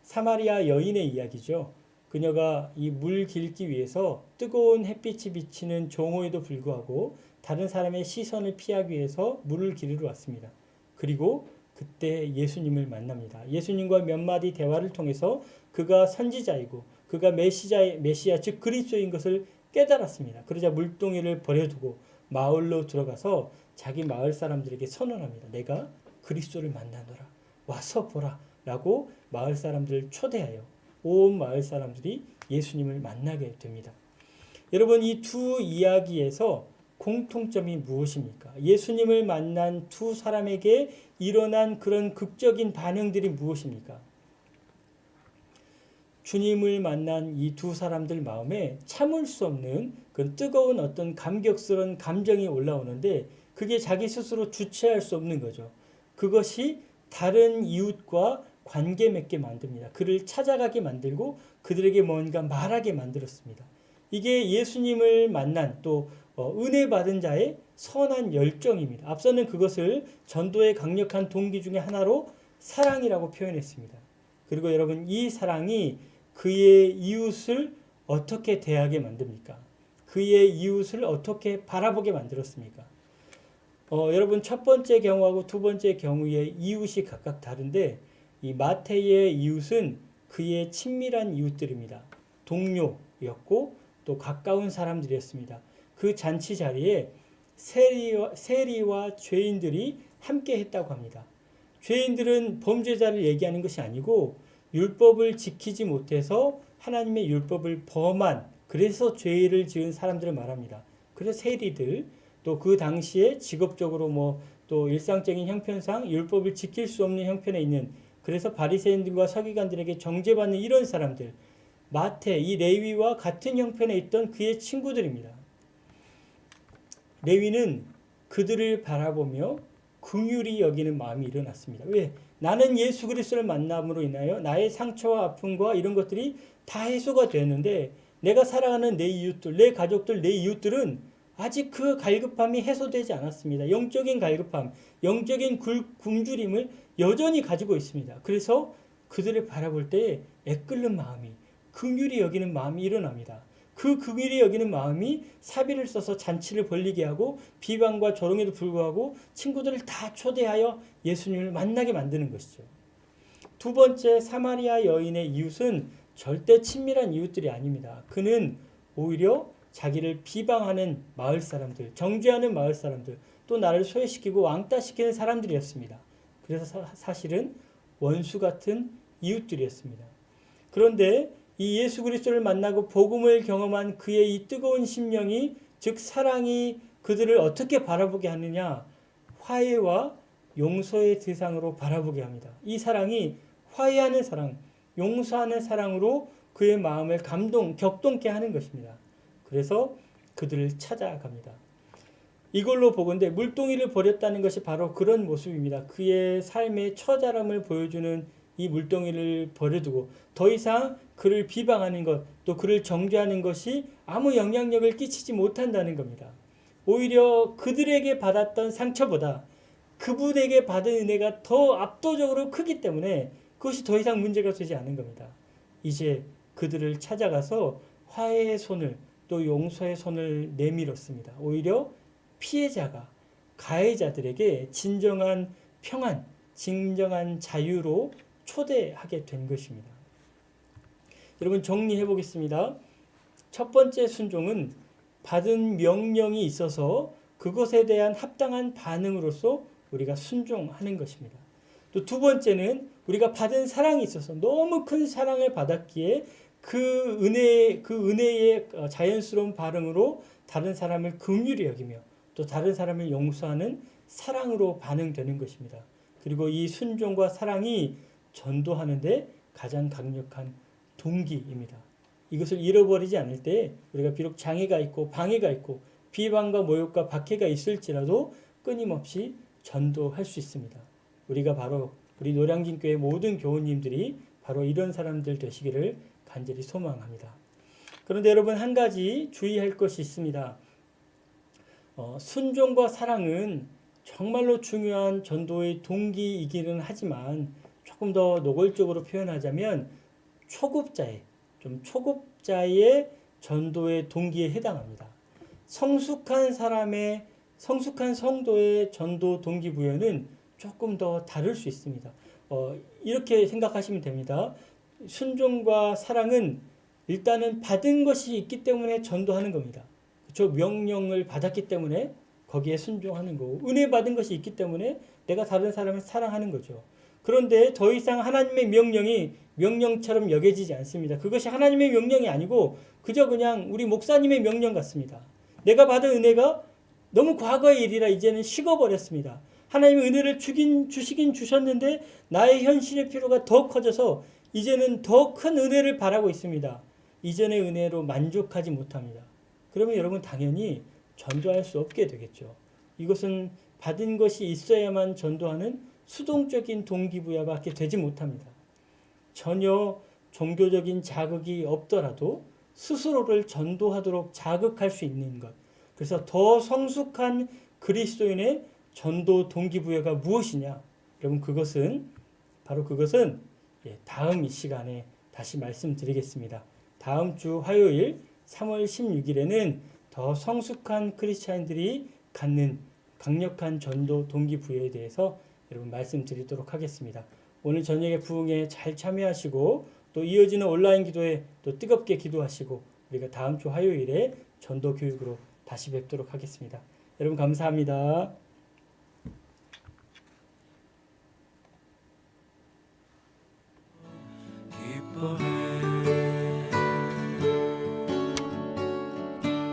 사마리아 여인의 이야기죠. 그녀가 이 물 길기 위해서 뜨거운 햇빛이 비치는 정오에도 불구하고 다른 사람의 시선을 피하기 위해서 물을 기르러 왔습니다. 그리고 그때 예수님을 만납니다. 예수님과 몇 마디 대화를 통해서 그가 선지자이고 그가 메시아 즉 그리스도인 것을 깨달았습니다. 그러자 물동이를 버려두고 마을로 들어가서 자기 마을 사람들에게 선언합니다. 내가 그리스도를 만나노라. 와서 보라. 라고 마을 사람들을 초대하여 온 마을 사람들이 예수님을 만나게 됩니다. 여러분, 이 두 이야기에서 공통점이 무엇입니까? 예수님을 만난 두 사람에게 일어난 그런 극적인 반응들이 무엇입니까? 주님을 만난 이 두 사람들 마음에 참을 수 없는 그 뜨거운 어떤 감격스러운 감정이 올라오는데 그게 자기 스스로 주체할 수 없는 거죠. 그것이 다른 이웃과 관계 맺게 만듭니다. 그를 찾아가게 만들고 그들에게 뭔가 말하게 만들었습니다. 이게 예수님을 만난 또 은혜 받은 자의 선한 열정입니다. 앞서는 그것을 전도의 강력한 동기 중에 하나로 사랑이라고 표현했습니다. 그리고 여러분, 이 사랑이 그의 이웃을 어떻게 대하게 만듭니까? 그의 이웃을 어떻게 바라보게 만들었습니까? 여러분, 첫 번째 경우하고 두 번째 경우의 이웃이 각각 다른데 이 마태의 이웃은 그의 친밀한 이웃들입니다. 동료였고 또 가까운 사람들이었습니다. 그 잔치 자리에 세리와 죄인들이 함께 했다고 합니다. 죄인들은 범죄자를 얘기하는 것이 아니고 율법을 지키지 못해서 하나님의 율법을 범한, 그래서 죄를 지은 사람들을 말합니다. 그래서 세리들, 또 그 당시에 직업적으로 또 일상적인 형편상 율법을 지킬 수 없는 형편에 있는, 그래서 바리새인들과 서기관들에게 정죄받는 이런 사람들, 마태, 이 레위와 같은 형편에 있던 그의 친구들입니다. 레위는 그들을 바라보며 긍휼히 여기는 마음이 일어났습니다. 왜? 나는 예수 그리스도를 만남으로 인하여 나의 상처와 아픔과 이런 것들이 다 해소가 되었는데 내가 사랑하는 내 이웃들, 내 가족들, 내 이웃들은 아직 그 갈급함이 해소되지 않았습니다. 영적인 갈급함, 영적인 굶주림을 여전히 가지고 있습니다. 그래서 그들을 바라볼 때 애끓는 마음이, 긍휼히 여기는 마음이 일어납니다. 그 긍휼히 여기는 마음이 사비를 써서 잔치를 벌리게 하고 비방과 조롱에도 불구하고 친구들을 다 초대하여 예수님을 만나게 만드는 것이죠. 두 번째, 사마리아 여인의 이웃은 절대 친밀한 이웃들이 아닙니다. 그는 오히려 자기를 비방하는 마을 사람들, 정죄하는 마을 사람들, 또 나를 소외시키고 왕따시키는 사람들이었습니다. 그래서 사실은 원수 같은 이웃들이었습니다. 그런데 이 예수 그리스도를 만나고 복음을 경험한 그의 이 뜨거운 심령이, 즉 사랑이 그들을 어떻게 바라보게 하느냐? 화해와 용서의 대상으로 바라보게 합니다. 이 사랑이 화해하는 사랑, 용서하는 사랑으로 그의 마음을 격동케 하는 것입니다. 그래서 그들을 찾아갑니다. 이걸로 보건대 물동이를 버렸다는 것이 바로 그런 모습입니다. 그의 삶의 처절함을 보여주는 이 물동이를 버려두고 더 이상 그를 비방하는 것, 또 그를 정죄하는 것이 아무 영향력을 끼치지 못한다는 겁니다. 오히려 그들에게 받았던 상처보다 그분에게 받은 은혜가 더 압도적으로 크기 때문에 그것이 더 이상 문제가 되지 않은 겁니다. 이제 그들을 찾아가서 화해의 손을, 또 용서의 손을 내밀었습니다. 오히려 피해자가 가해자들에게 진정한 평안, 진정한 자유로 초대하게 된 것입니다. 여러분, 정리해 보겠습니다. 첫 번째 순종은 받은 명령이 있어서 그것에 대한 합당한 반응으로서 우리가 순종하는 것입니다. 또 두 번째는 우리가 받은 사랑이 있어서 너무 큰 사랑을 받았기에 그 은혜의 자연스러운 반응으로 다른 사람을 긍휼히 여기며 또 다른 사람을 용서하는 사랑으로 반응되는 것입니다. 그리고 이 순종과 사랑이 전도하는데 가장 강력한 동기입니다. 이것을 잃어버리지 않을 때 우리가 비록 장애가 있고 방해가 있고 비방과 모욕과 박해가 있을지라도 끊임없이 전도할 수 있습니다. 우리가 바로 우리 노량진교회 모든 교우님들이 바로 이런 사람들 되시기를 간절히 소망합니다. 그런데 여러분 한 가지 주의할 것이 있습니다. 순종과 사랑은 정말로 중요한 전도의 동기이기는 하지만 조금 더 노골적으로 표현하자면 초급자의 전도의 동기에 해당합니다. 성숙한 성도의 전도 동기부여는 조금 더 다를 수 있습니다. 이렇게 생각하시면 됩니다. 순종과 사랑은 일단은 받은 것이 있기 때문에 전도하는 겁니다. 그렇죠? 명령을 받았기 때문에 거기에 순종하는 거고 은혜 받은 것이 있기 때문에 내가 다른 사람을 사랑하는 거죠. 그런데 더 이상 하나님의 명령이 명령처럼 여겨지지 않습니다. 그것이 하나님의 명령이 아니고 그저 그냥 우리 목사님의 명령 같습니다. 내가 받은 은혜가 너무 과거의 일이라 이제는 식어버렸습니다. 하나님의 은혜를 주시긴 주셨는데 나의 현실의 필요가 더 커져서 이제는 더 큰 은혜를 바라고 있습니다. 이전의 은혜로 만족하지 못합니다. 그러면 여러분 당연히 전도할 수 없게 되겠죠. 이것은 받은 것이 있어야만 전도하는 수동적인 동기부여밖에 되지 못합니다. 전혀 종교적인 자극이 없더라도 스스로를 전도하도록 자극할 수 있는 것. 그래서 더 성숙한 그리스도인의 전도 동기부여가 무엇이냐? 여러분 그것은 다음 이 시간에 다시 말씀드리겠습니다. 다음 주 화요일 3월 16일에는 더 성숙한 크리스찬들이 갖는 강력한 전도 동기부여에 대해서 여러분 말씀드리도록 하겠습니다. 오늘 저녁에 부흥에 잘 참여하시고 또 이어지는 온라인 기도에 또 뜨겁게 기도하시고 우리가 다음 주 화요일에 전도 교육으로 다시 뵙도록 하겠습니다. 여러분 감사합니다.